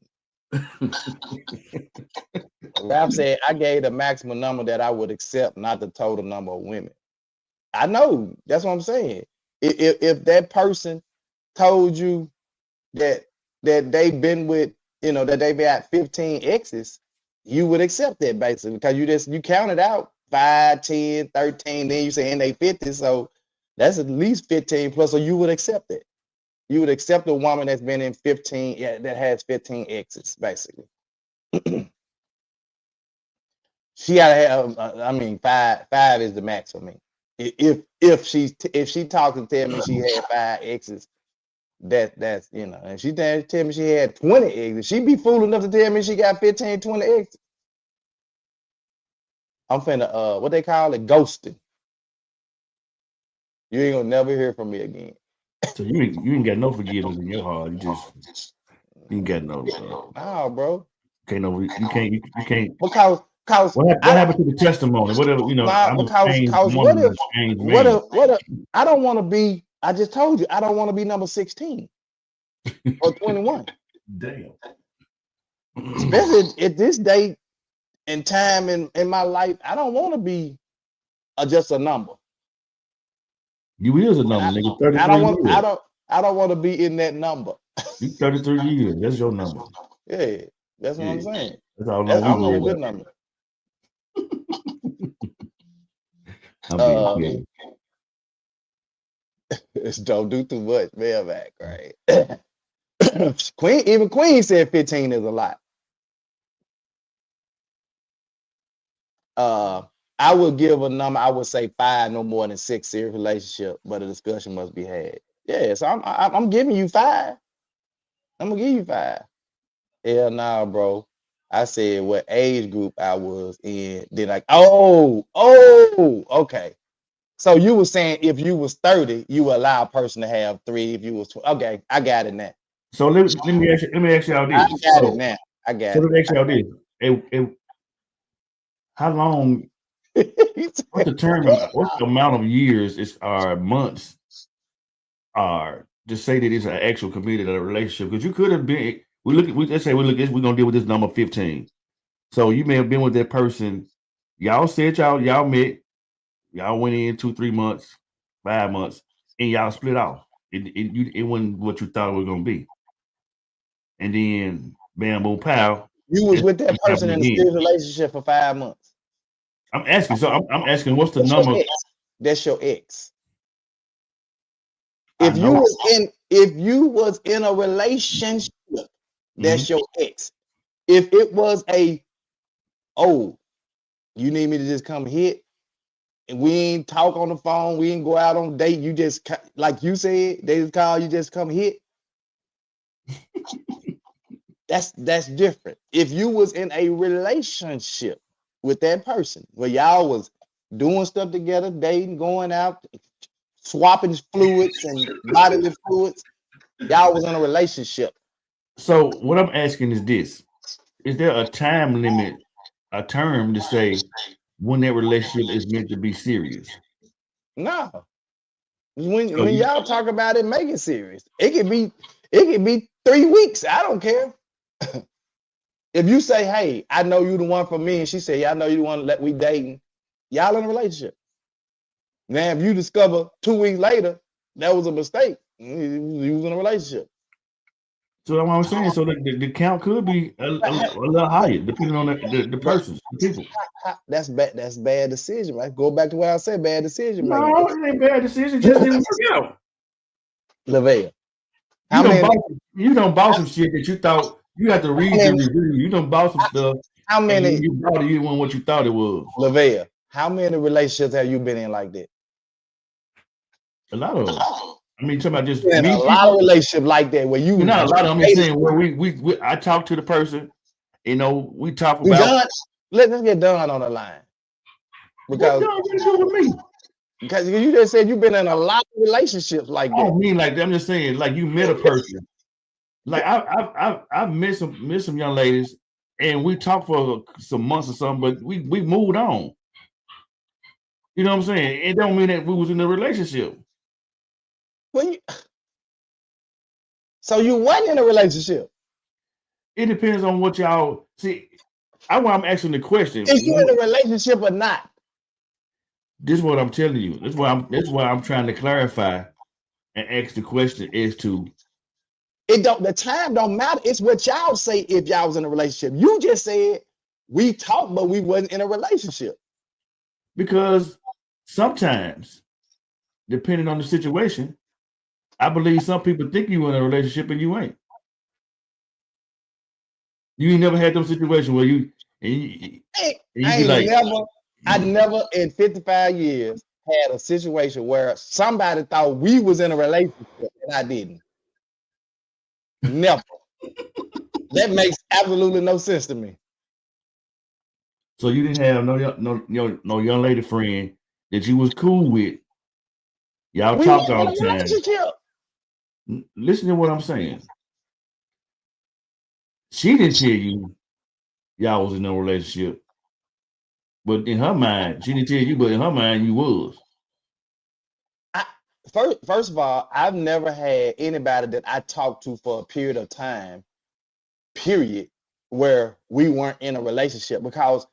[SPEAKER 1] Ralph said I gave the maximum number that I would accept, not the total number of women. I know, that's what I'm saying. If that person told you that they've been with, that they've had 15 exes, you would accept that basically because you counted out 5, 10, 13, then you say in they 50, so that's at least 15 plus, so you would accept it. You would accept a woman that's been in 15, that has 15 exes, basically. She gotta have, I mean, five is the max for me. If she talks and tell me she had 5 exes, that's and she tell me she had 20 exes, she'd be fool enough to tell me she got 15, 20 exes. I'm finna what they call it, ghosting. You ain't gonna never hear from me again.
[SPEAKER 2] So you ain't got no forgiveness in your heart. You just You got no.
[SPEAKER 1] Nah, bro.
[SPEAKER 2] Can't no. You can't. You can't.
[SPEAKER 1] Because
[SPEAKER 2] What happened to the testimony? Whatever.
[SPEAKER 1] nah,
[SPEAKER 2] I'm a
[SPEAKER 1] because
[SPEAKER 2] changed
[SPEAKER 1] what
[SPEAKER 2] woman,
[SPEAKER 1] if
[SPEAKER 2] a changed man.
[SPEAKER 1] I don't want to be. I just told you I don't want to be number 16 or 21.
[SPEAKER 2] Damn.
[SPEAKER 1] Especially at this date and time in my life, I don't want to be just a number.
[SPEAKER 2] You is a number, nigga. 33 years.
[SPEAKER 1] I don't want to be in that number.
[SPEAKER 2] You 33 years. That's your number.
[SPEAKER 1] Yeah, that's what I'm saying.
[SPEAKER 2] That's all
[SPEAKER 1] I'm
[SPEAKER 2] we
[SPEAKER 1] a
[SPEAKER 2] worry
[SPEAKER 1] good
[SPEAKER 2] about.
[SPEAKER 1] number.
[SPEAKER 2] I'm being
[SPEAKER 1] Don't do too much, mailbag, right? Queen said 15 is a lot. I would give a number. I would say 5, no more than 6 serious relationship, but a discussion must be had. Yeah, so I'm giving you 5. I'm gonna give you 5. Hell nah, bro. I said what age group I was in. Then like, okay. So you were saying if you was 30, you would allow a person to have 3. If you was 20, okay, I got it now.
[SPEAKER 2] So let me ask y'all this.
[SPEAKER 1] I got it now. I got
[SPEAKER 2] so
[SPEAKER 1] it.
[SPEAKER 2] let me ask y'all this. How long? What's the term? What's the amount of years months are to say that it's an actual committed relationship? Because you could have been. Let's say we're gonna deal with this number 15. So you may have been with that person. Y'all said y'all met. Y'all went in 2-3 months, 5 months, and y'all split off. It wasn't what you thought it was gonna be. And then bam, boom, pow.
[SPEAKER 1] You was with that person in a serious relationship for 5 months.
[SPEAKER 2] I'm asking. So I'm asking, what's the number?
[SPEAKER 1] That's your ex. If you was in a relationship, that's your ex. If it was you need me to just come hit, and we ain't talk on the phone, we ain't go out on date, you just, like you said, they just call you, just come hit. That's different. If you was in a relationship with that person where y'all was doing stuff together, dating, going out, swapping fluids and bodily fluids, y'all was in a relationship.
[SPEAKER 2] So what I'm asking is this: is there a time limit, a term to say when that relationship is meant to be serious?
[SPEAKER 1] No. When y'all talk about it, make it serious. It could be 3 weeks. I don't care. If you say, hey, I know you the one for me, and she say, yeah, I know you the one that we dating, y'all in a relationship. Now, if you discover 2 weeks later that was a mistake, you was in a relationship.
[SPEAKER 2] So that's what I'm saying. So the count could be a little higher, depending on the person, the people.
[SPEAKER 1] That's bad. That's bad decision, right? Go back to what I said. Bad decision making.
[SPEAKER 2] No, it ain't bad decision. Just didn't work out.
[SPEAKER 1] LaVelle,
[SPEAKER 2] you don't bought some shit that you thought you had to read the review. You don't bought some stuff.
[SPEAKER 1] How many?
[SPEAKER 2] And you bought it, you didn't what you thought it was.
[SPEAKER 1] LaVelle, how many relationships have you been in like that?
[SPEAKER 2] A lot of them. I mean, talking about just
[SPEAKER 1] a lot of relationships like that where you
[SPEAKER 2] not a lot of them. I'm saying where I talk to the person, we talk about.
[SPEAKER 1] Let's get done on the line. Because
[SPEAKER 2] what you do with me?
[SPEAKER 1] Because you just said you've been in a lot of relationships like that.
[SPEAKER 2] I don't mean like that. I'm just saying like you met a person. Like I've met some young ladies, and we talked for some months or something, but we moved on. You know what I'm saying? It don't mean that we was in a relationship.
[SPEAKER 1] So you wasn't in a relationship.
[SPEAKER 2] It depends on what y'all see. I'm asking the question:
[SPEAKER 1] is you in a relationship or not?
[SPEAKER 2] This is what I'm telling you. That's why I'm trying to clarify and ask the question as to.
[SPEAKER 1] The time don't matter. It's what y'all say if y'all was in a relationship. You just said we talked, but we wasn't in a relationship.
[SPEAKER 2] Because sometimes, depending on the situation, I believe some people think you in a relationship and you ain't. You ain't never had those situations where
[SPEAKER 1] I never in 55 years had a situation where somebody thought we was in a relationship and I didn't. Never. That makes absolutely no sense to me.
[SPEAKER 2] So you didn't have no young lady friend that you was cool with. Y'all talked all the time. Listen to what I'm saying. She didn't tell you y'all was in no relationship, but in her mind, she didn't tell you, but in her mind, you was.
[SPEAKER 1] I, first of all, I've never had anybody that I talked to for a period of time, period, where we weren't in a relationship, because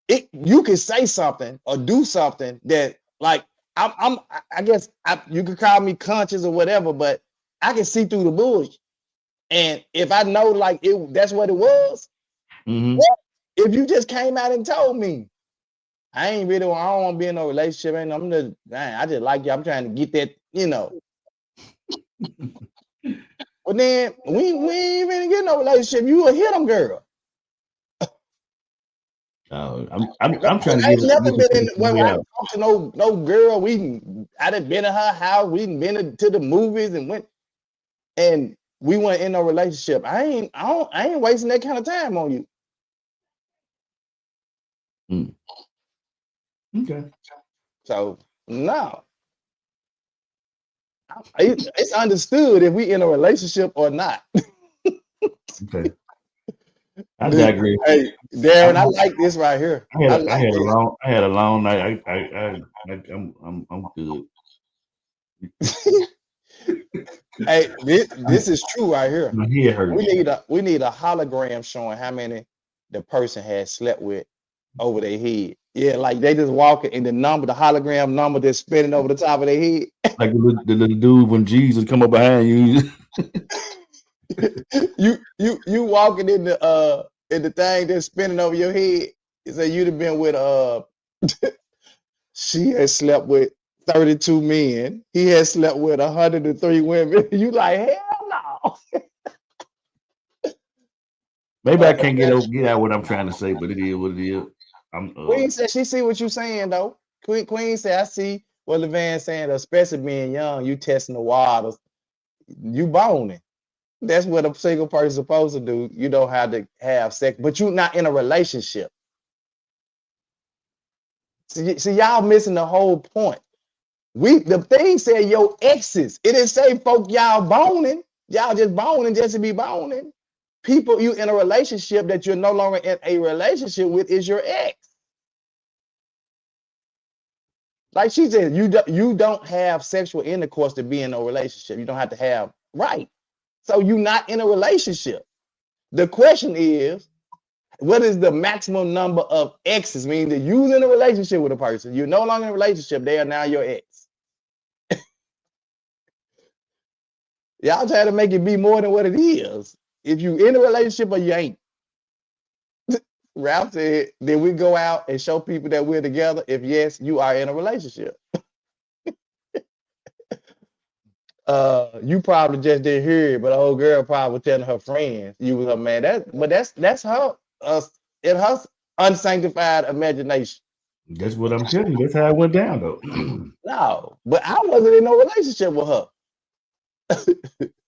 [SPEAKER 1] you can say something or do something that, like, I guess you could call me conscious or whatever, but I can see through the bullshit. And if I know, like, that's what it was,
[SPEAKER 2] Mm-hmm.
[SPEAKER 1] what if you just came out and told me, I don't want to be in no relationship, and I just like you, I'm trying to get that, But then we ain't even get no relationship. You a hit them girl.
[SPEAKER 2] I'm trying to
[SPEAKER 1] I ain't never
[SPEAKER 2] get
[SPEAKER 1] been in
[SPEAKER 2] the
[SPEAKER 1] when
[SPEAKER 2] way
[SPEAKER 1] I
[SPEAKER 2] out.
[SPEAKER 1] talked to no girl. I done been to her house. We done been to the movies and we weren't in no relationship. I ain't wasting that kind of time on you.
[SPEAKER 2] Okay.
[SPEAKER 1] So no, it's understood if we in a relationship or not.
[SPEAKER 2] Okay. I digress.
[SPEAKER 1] Hey, Darren, I like this right here.
[SPEAKER 2] I had a long night. I'm good.
[SPEAKER 1] Hey, this is true right here.
[SPEAKER 2] My head hurts.
[SPEAKER 1] We need a hologram showing how many the person has slept with over their head. Yeah, like they just walking and the hologram number that's spinning over the top of their head.
[SPEAKER 2] Like the little dude when Jesus come up behind you.
[SPEAKER 1] you walking in the thing that's spinning over your head. So you'd have been with she has slept with 32 men. He has slept with 103 women. You like, hell no.
[SPEAKER 2] Maybe I can't get out what I'm trying to say, but it is what it is.
[SPEAKER 1] Queen said she see what you saying though. Queen said, I see what LeVan saying, especially being young, you testing the waters, you boning. That's what a single person supposed to do. You don't have to have sex, but you're not in a relationship. See, y'all missing the whole point. The thing said your exes. It didn't say folk y'all boning. Y'all just boning just to be boning. People you in a relationship that you're no longer in a relationship with is your ex. Like she said, you don't have sexual intercourse to be in a relationship. You don't have to have, right. So you're not in a relationship. The question is, what is the maximum number of exes? Meaning that you're in a relationship with a person. You're no longer in a relationship. They are now your ex. Y'all try to make it be more than what it is. If you in a relationship or you ain't. Ralph said, then we go out and show people that we're together. If yes, you are in a relationship. You probably just didn't hear it, but the old girl probably was telling her friends you was her man. That's her in her unsanctified imagination.
[SPEAKER 2] That's what I'm telling you. That's how it went down, though.
[SPEAKER 1] No, but I wasn't in no relationship with her.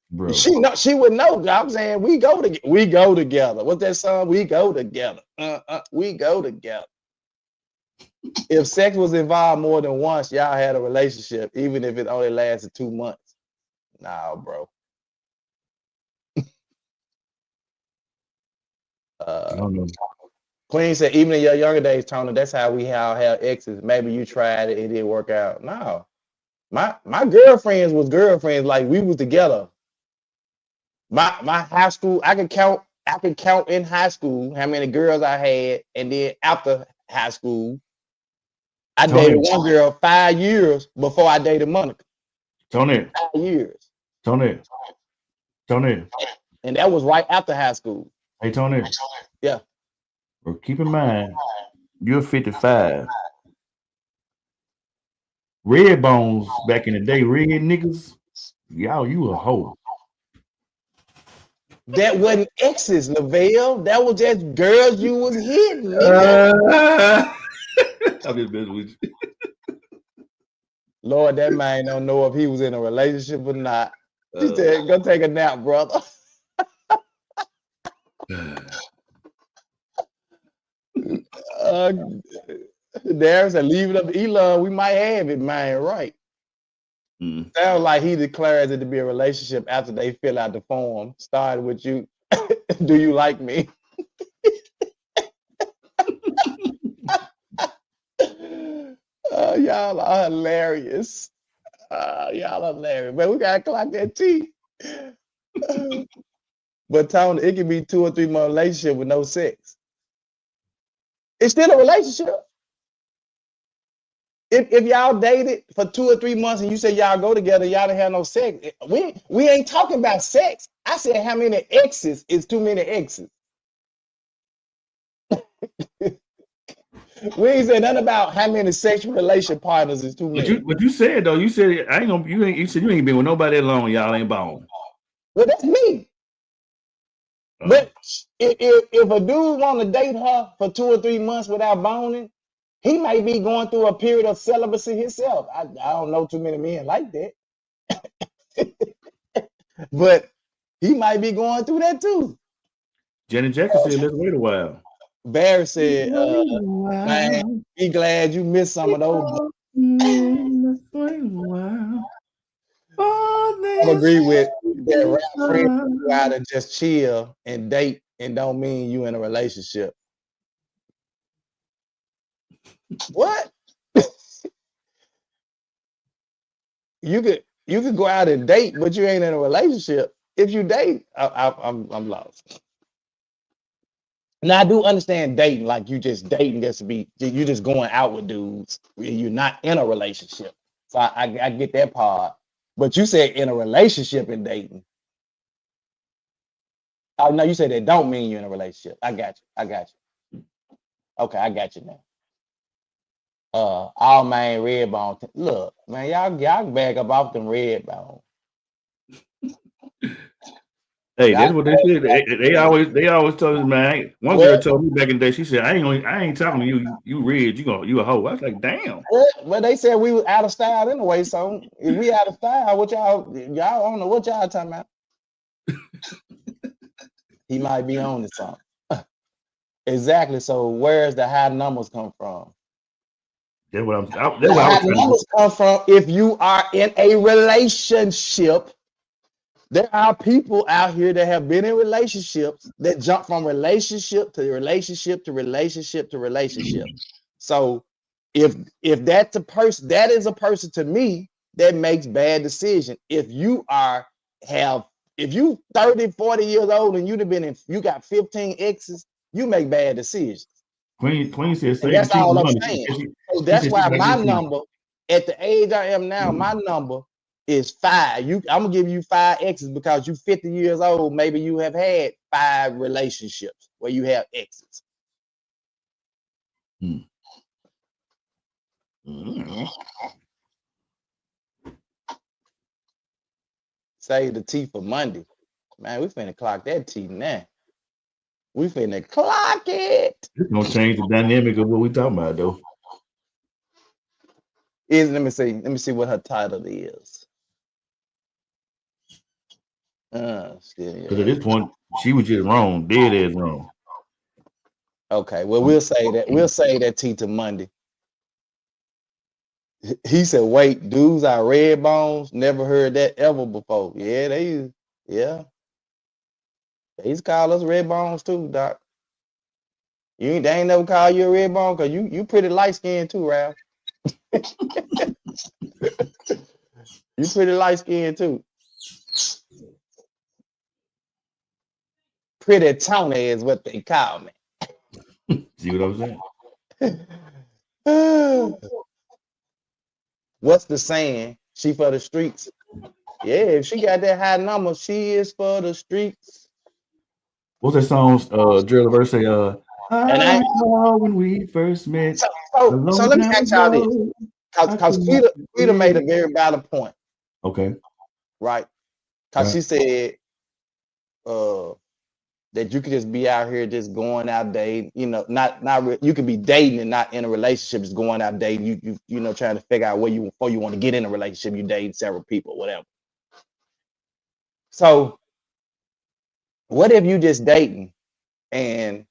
[SPEAKER 2] Bro.
[SPEAKER 1] She would know. I'm saying we go together. What's that song? We go together. We go together. If sex was involved more than once, y'all had a relationship, even if it only lasted 2 months. Nah, bro.
[SPEAKER 2] I don't know.
[SPEAKER 1] Queen said, even in your younger days, Tony, that's how we all have exes. Maybe you tried it, it didn't work out. No. My girlfriends was girlfriends, like we was together. My high school, I could count in high school how many girls I had, and then after high school, I dated one girl 5 years before I dated Monica.
[SPEAKER 2] Tony.
[SPEAKER 1] 5 years.
[SPEAKER 2] Tony.
[SPEAKER 1] And that was right after high school.
[SPEAKER 2] Hey, Tony.
[SPEAKER 1] Yeah.
[SPEAKER 2] Bro, keep in mind, you're 55. Red bones back in the day, red niggas, y'all, you a hoe.
[SPEAKER 1] That wasn't exes, Lavelle. That was just girls you was hitting.
[SPEAKER 2] I'm just messing with you.
[SPEAKER 1] Lord, that man don't know if he was in a relationship or not. He said, go take a nap, brother. Darren said, leave it up to Elon. We might have it, man. Right. Sounds like he declares it to be a relationship after they fill out the form. Started with you. Do you like me? Y'all are hilarious. Y'all are hilarious. But we gotta clock that T. But Tony, it can be 2 or 3 month relationship with no sex. It's still a relationship. If y'all dated for 2 or 3 months and you say y'all go together, y'all didn't have no sex. We ain't talking about sex. I said how many exes is too many exes. We ain't said nothing about how many sexual relation partners is too many.
[SPEAKER 2] What you said though, you said I ain't gonna you said you ain't been with nobody that long, y'all ain't born.
[SPEAKER 1] Well, that's me. But if a dude want to date her for 2 or 3 months without boning, he might be going through a period of celibacy himself. I don't know too many men like that. But he might be going through that too.
[SPEAKER 2] Janet Jackson said, let's wait a while.
[SPEAKER 1] Barry said, man, be glad you missed some of those.
[SPEAKER 2] Let's wait a while.
[SPEAKER 1] I agree with that. Rap friends go out and just chill and date and don't mean you in a relationship. What? You could go out and date, but you ain't in a relationship. If you date, I'm lost. Now I do understand dating, like you just dating just to be, you just going out with dudes. You're not in a relationship. So I get that part. But you said in a relationship and dating. Oh no, you said that don't mean you're in a relationship. I got you. Okay, I got you now. All man red bone. Look, man, y'all back up off them red bone.
[SPEAKER 2] Hey, that's what they said. They always tell us, man. One girl told me back in the day, she said, I ain't talking to you. You red, you a hoe. I was like, damn.
[SPEAKER 1] Well, they said we were out of style anyway. So if we out of style, what y'all don't know what y'all talking about. He might be on to something. Exactly. So where's the high numbers come from?
[SPEAKER 2] That's what I'm
[SPEAKER 1] numbers come from if you are in a relationship. There are people out here that have been in relationships that jump from relationship to relationship to relationship to relationship. So if that's a person, that is a person to me that makes bad decisions. If you 30, 40 years old and you got 15 exes, you make bad decisions.
[SPEAKER 2] Queen says,
[SPEAKER 1] that's all I'm saying. So that's why my number, at the age I am now, my number is 5. I'm gonna give you 5 exes because you 50 years old. Maybe you have had 5 relationships where you have exes. Save the T for Monday. Man, we finna clock that T now. We finna clock it.
[SPEAKER 2] It's gonna change the dynamic of what we talking about, though.
[SPEAKER 1] Let me see what her title is.
[SPEAKER 2] Because at this point, she was just wrong, dead ass wrong.
[SPEAKER 1] Okay, well, we'll say that T to Monday. He said, wait, dudes are red bones. Never heard that ever before. Yeah, they used to call us red bones too, Doc. They ain't never call you a red bone because you pretty light skinned too, Ralph. You pretty light skinned too. Pretty Tony is what they call me.
[SPEAKER 2] See what I'm saying?
[SPEAKER 1] What's the saying? She for the streets. Yeah, if she got that high number, she is for the streets.
[SPEAKER 2] What's that song? Drill verse say, I recall when we first met.
[SPEAKER 1] So let me ask y'all this. Because Peter made a very valid point.
[SPEAKER 2] Okay.
[SPEAKER 1] Right? Because she said that you could just be out here just going out dating, not you could be dating and not in a relationship, just going out dating, trying to figure out before you want to get in a relationship, you date several people, whatever. So what if you just dating and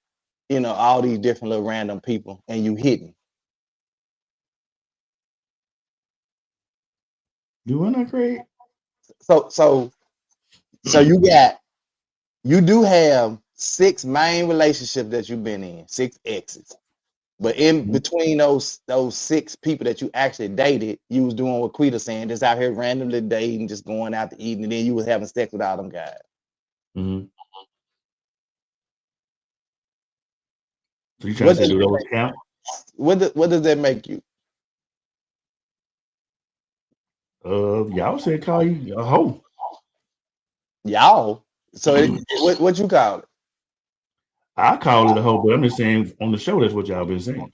[SPEAKER 1] all these different little random people and you hitting?
[SPEAKER 2] You not great.
[SPEAKER 1] So you do have 6 main relationships that you've been in, 6 exes. But in between those 6 people that you actually dated, you was doing what Quita saying, just out here randomly dating, just going out to eat, and then you was having sex with all them guys.
[SPEAKER 2] Mm-hmm. So you trying to say do those count?
[SPEAKER 1] What does that make you?
[SPEAKER 2] Y'all said call you a hoe.
[SPEAKER 1] Y'all. So what you call it?
[SPEAKER 2] I call it a hoe, but I'm just saying on the show that's what y'all been saying.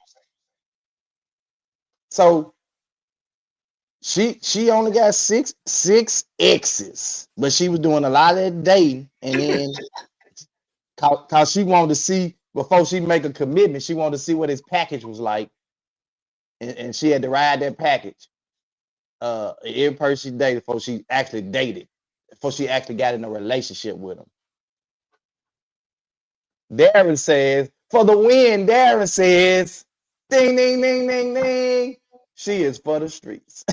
[SPEAKER 1] So she only got six exes, but she was doing a lot of that dating, and then cause she wanted to see before she make a commitment, she wanted to see what his package was like, and she had to ride that package. Every person she dated before she actually got in a relationship with him. Darren says, for the win, Darren says, ding, ding, ding, ding, ding. She is for the streets.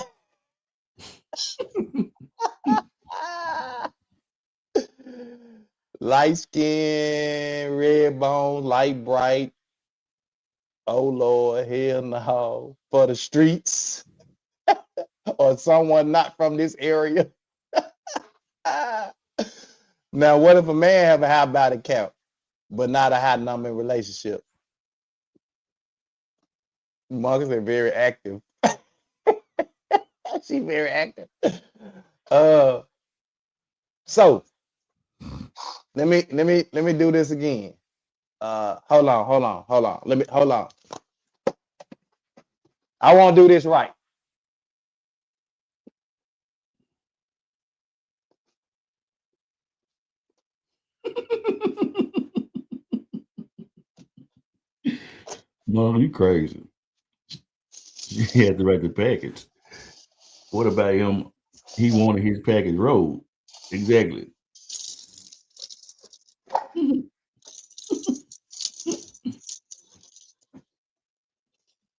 [SPEAKER 1] Light skin, red bones, light bright. Oh Lord, hell no. For the streets. Or someone not from this area. Now, what if a man have a high body count, but not a high number relationship? Marcus is very active. She very active. So let me do this again. Hold on. Hold on. I want to do this right.
[SPEAKER 2] No, you crazy. He had to write the package. What about him? He wanted his package rolled. Exactly.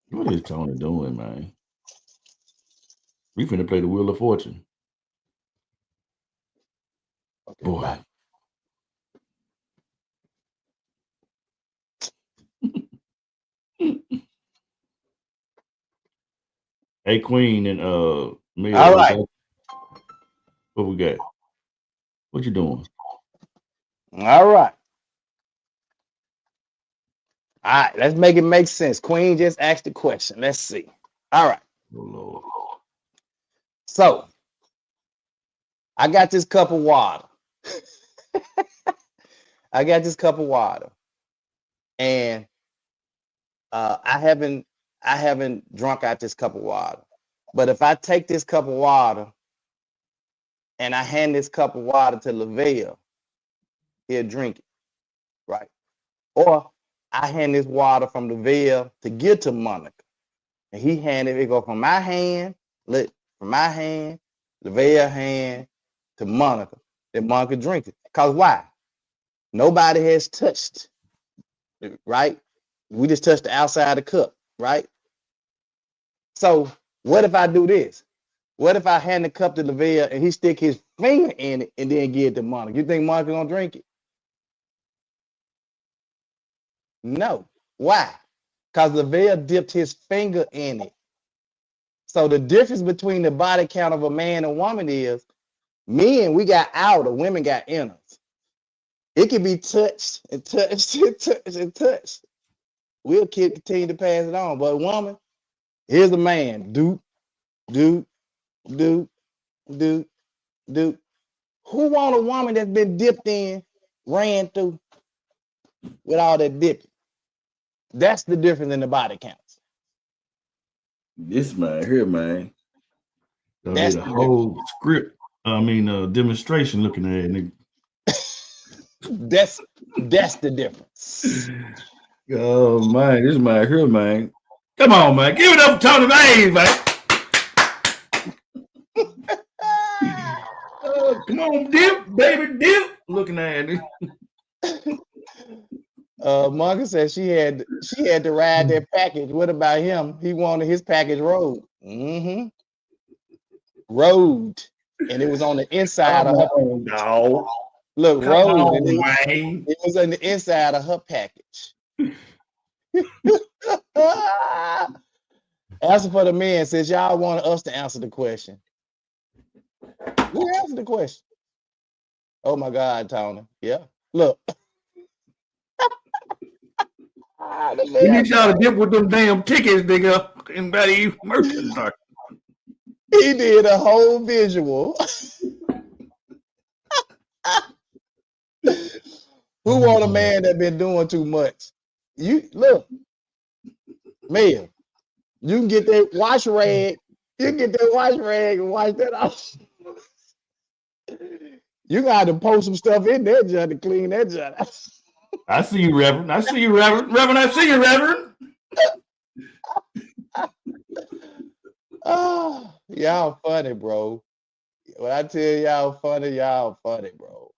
[SPEAKER 2] What is Tony doing, man? We finna play the Wheel of Fortune.
[SPEAKER 1] Okay,
[SPEAKER 2] Boy.
[SPEAKER 1] bye.
[SPEAKER 2] Hey, Queen and Mel.
[SPEAKER 1] All right.
[SPEAKER 2] What we got? What you doing?
[SPEAKER 1] All right. All right, let's make it make sense. Queen just asked the question. Let's see. All right.
[SPEAKER 2] Oh Lord.
[SPEAKER 1] So I got this cup of water. And I haven't drunk out this cup of water. But if I take this cup of water and I hand this cup of water to Lavelle, he'll drink it, right? Or I hand this water from Lavelle to get to Monica, and it go from my hand, Lavelle hand to Monica. Then Monica drink it. Cause why? Nobody has touched, right? We just touched the outside of the cup, right? So what if I do this? What if I hand the cup to Lavelle and he stick his finger in it and then give it to Monica? You think Monica gonna drink it? No. Why? Because Lavelle dipped his finger in it. So the difference between the body count of a man and woman is men, we got outer, women got inners. It can be touched and touched and touched and touched. We'll continue to pass it on. But a woman, here's a man. Do. Who want a woman that's been dipped in, ran through with all that dipping? That's the difference in the body counts.
[SPEAKER 2] This man here, man. So
[SPEAKER 1] That's
[SPEAKER 2] did a
[SPEAKER 1] the
[SPEAKER 2] whole script. Demonstration looking at it.
[SPEAKER 1] That's the difference.
[SPEAKER 2] Oh man, this man here, man. Come on, man. Give it up to Tony Mays, man. Come on, dip, baby, dip. Looking at it.
[SPEAKER 1] Marcus said she had to ride that package. What about him? He wanted his package road. Road. And it was on the inside of her.
[SPEAKER 2] No.
[SPEAKER 1] Look,
[SPEAKER 2] Come
[SPEAKER 1] rolled,
[SPEAKER 2] on,
[SPEAKER 1] and
[SPEAKER 2] man.
[SPEAKER 1] it was on the inside of her package. Answer for the men, since y'all want us to answer the question. Who answered the question? Oh my God, Tony. Yeah. Look.
[SPEAKER 2] We need y'all to dip with them damn tickets, nigga, and buy these merchandise.
[SPEAKER 1] He did a whole visual. Who want a man that been doing too much? You look, man. You can get that wash rag. You can get that wash rag and wash that off. You got to post some stuff in there, John, to clean that John.
[SPEAKER 2] I see you, Reverend. I see you, Reverend. Reverend, I see you, Reverend.
[SPEAKER 1] Oh, y'all funny, bro. When I tell y'all funny, bro.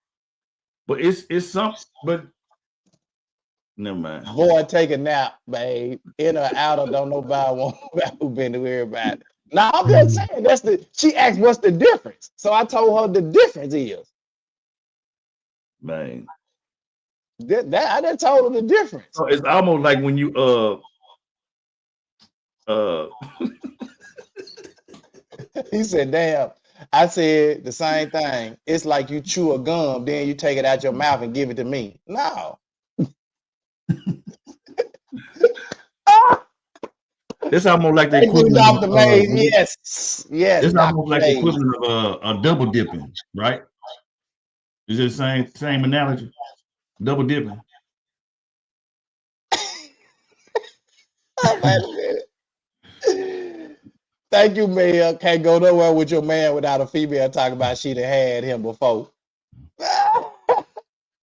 [SPEAKER 2] But it's some, but never mind.
[SPEAKER 1] Boy, take a nap, babe. In or out or don't nobody want who been to hear about it. Now I'm just saying she asked what's the difference. So I told her the difference is.
[SPEAKER 2] Man.
[SPEAKER 1] I done told her the difference.
[SPEAKER 2] So it's almost like when you
[SPEAKER 1] He said, damn. I said the same thing. It's like you chew a gum, then you take it out your mouth and give it to me. No.
[SPEAKER 2] It's almost like the
[SPEAKER 1] Thank you,
[SPEAKER 2] equivalent
[SPEAKER 1] Dr.
[SPEAKER 2] of
[SPEAKER 1] Mays. Yes.
[SPEAKER 2] it's
[SPEAKER 1] Dr.
[SPEAKER 2] almost like the
[SPEAKER 1] Mays.
[SPEAKER 2] equivalent of a double dipping, right? Is it the same analogy? Double dipping.
[SPEAKER 1] Oh, wait a minute. Thank you, Mia. Can't go nowhere with your man without a female talking about she done had him before.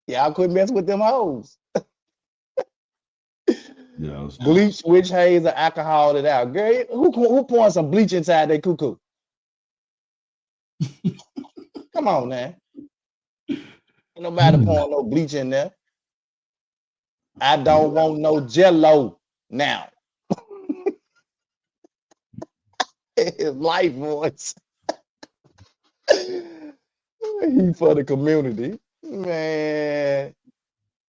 [SPEAKER 1] Y'all couldn't mess with them hoes.
[SPEAKER 2] Yeah,
[SPEAKER 1] Bleach, switch, haze, or alcohol it out. Girl, who pouring some bleach inside their cuckoo? Come on, man. Ain't nobody pouring no bleach in there. I don't want no jello now. His life voice. He for the community. Man.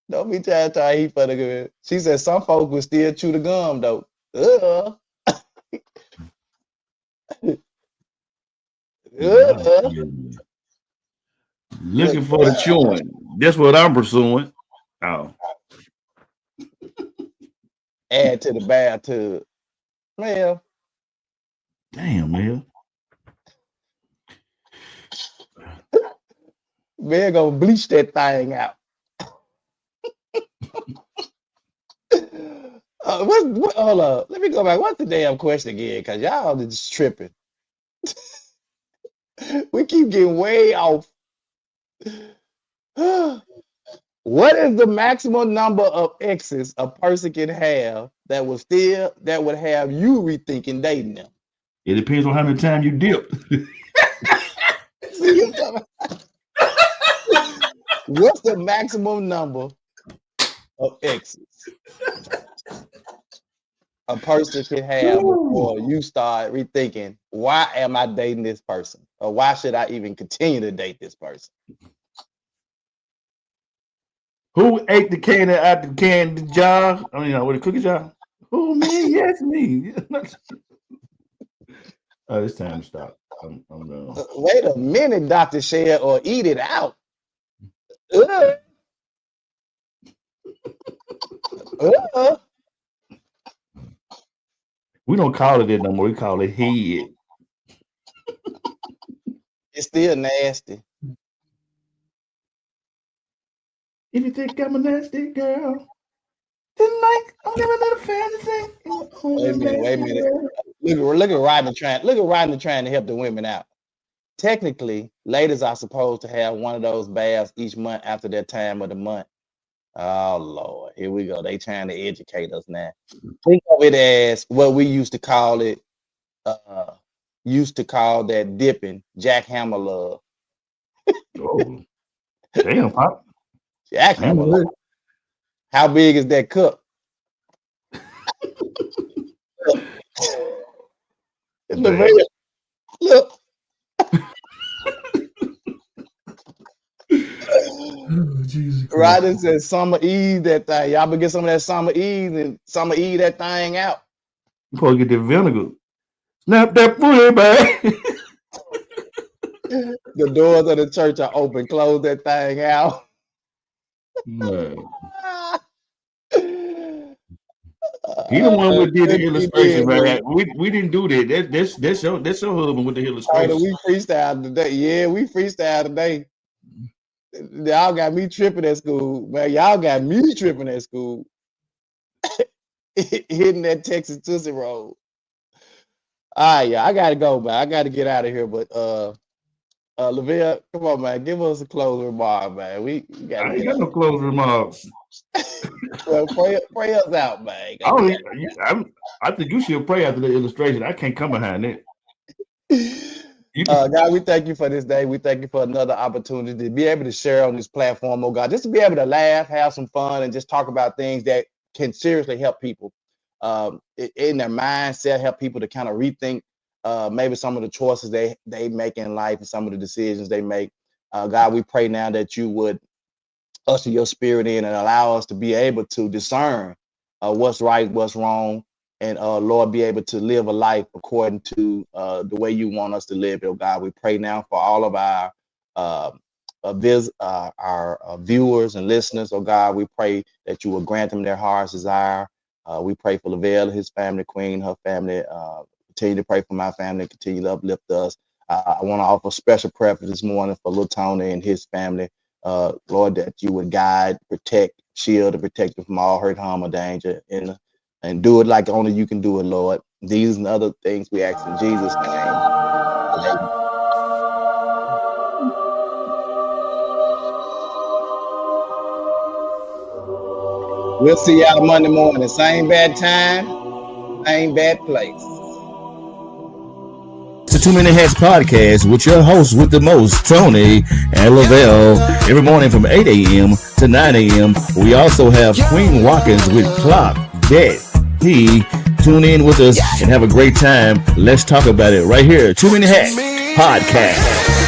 [SPEAKER 1] Don't be trying to tell he for the community. She said some folks will still chew the gum though.
[SPEAKER 2] Looking for the chewing. That's what I'm pursuing. Oh.
[SPEAKER 1] Add to the bathtub. Man.
[SPEAKER 2] Damn, man.
[SPEAKER 1] Man gonna bleach that thing out. Hold up. Let me go back. What's the damn question again? Because y'all just tripping. We keep getting way off. What is the maximum number of exes a person can have that would have you rethinking dating them?
[SPEAKER 2] It depends on how many times you dip.
[SPEAKER 1] What's the maximum number of exes a person can have before you start rethinking, why am I dating this person? Or why should I even continue to date this person?
[SPEAKER 2] Who ate the candy out the candy jar? I mean, with a cookie jar? Who, me? Yes, me. Oh, it's time to stop. I'm done.
[SPEAKER 1] Wait a minute, Dr. Shea, or eat it out.
[SPEAKER 2] We don't call it that no more. We call it head.
[SPEAKER 1] It's still nasty.
[SPEAKER 2] If you think I'm a nasty girl, tonight I'm living in a fantasy.
[SPEAKER 1] Wait a minute. Look at Rodney trying to help the women out. Technically, ladies are supposed to have one of those baths each month after their time of the month. Oh Lord, here we go. They trying to educate us now. Think of it as what we used to call it. Used to call that dipping, jackhammer love.
[SPEAKER 2] Oh, damn, Pop.
[SPEAKER 1] Jackhammer love. How big is that cup? Look.
[SPEAKER 2] Jesus Christ.
[SPEAKER 1] Ryder said summer Eve that thing. Y'all better get some of that summer Eve and summer Eve that thing out.
[SPEAKER 2] You supposed to get that vinegar. Snap that booty, man.
[SPEAKER 1] The doors of the church are open. Close that thing out.
[SPEAKER 2] Man. He the one who did the illustration, man. We didn't do that. That's your husband with the illustration.
[SPEAKER 1] We freestyle today. Yeah, we freestyle today. Y'all got me tripping at school, man. Y'all got me tripping at school. Hitting that Texas Tootsie Roll. All right, yeah, I gotta go, man. I gotta get out of here. But Lavelle, come on, man. Give us a closing remark, man. We gotta
[SPEAKER 2] I ain't got no closing remarks.
[SPEAKER 1] Well, pray us out, man.
[SPEAKER 2] I think you should pray after the illustration. I can't come behind it.
[SPEAKER 1] God, we thank you for this day. We thank you for another opportunity to be able to share on this platform, oh God, just to be able to laugh, have some fun, and just talk about things that can seriously help people in their mindset, help people to kind of rethink maybe some of the choices they make in life and some of the decisions they make. God, we pray now that you would usher your spirit in and allow us to be able to discern what's right, what's wrong, and Lord, be able to live a life according to the way you want us to live, oh God. We pray now for all of our viewers and listeners, oh God. We pray that you will grant them their heart's desire. We pray for Lavelle, his family, Queen, her family. Continue to pray for my family, continue to uplift us. I want to offer special prayer for this morning for Lil Tony and his family. Lord, that you would guide, protect, shield, and protect them from all hurt, harm, or danger, and do it like only you can do it, Lord. These and other things we ask in Jesus' name. Amen. We'll see y'all Monday morning. Same bad time, same bad place.
[SPEAKER 4] It's the 2 Minute Hats Podcast with your hosts with the most, Tony and Lavelle, every morning from 8 a.m. to 9 a.m. We also have Queen Watkins with Clock That He. Tune in with us and have a great time. Let's talk about it right here. 2 Minute Hats Podcast.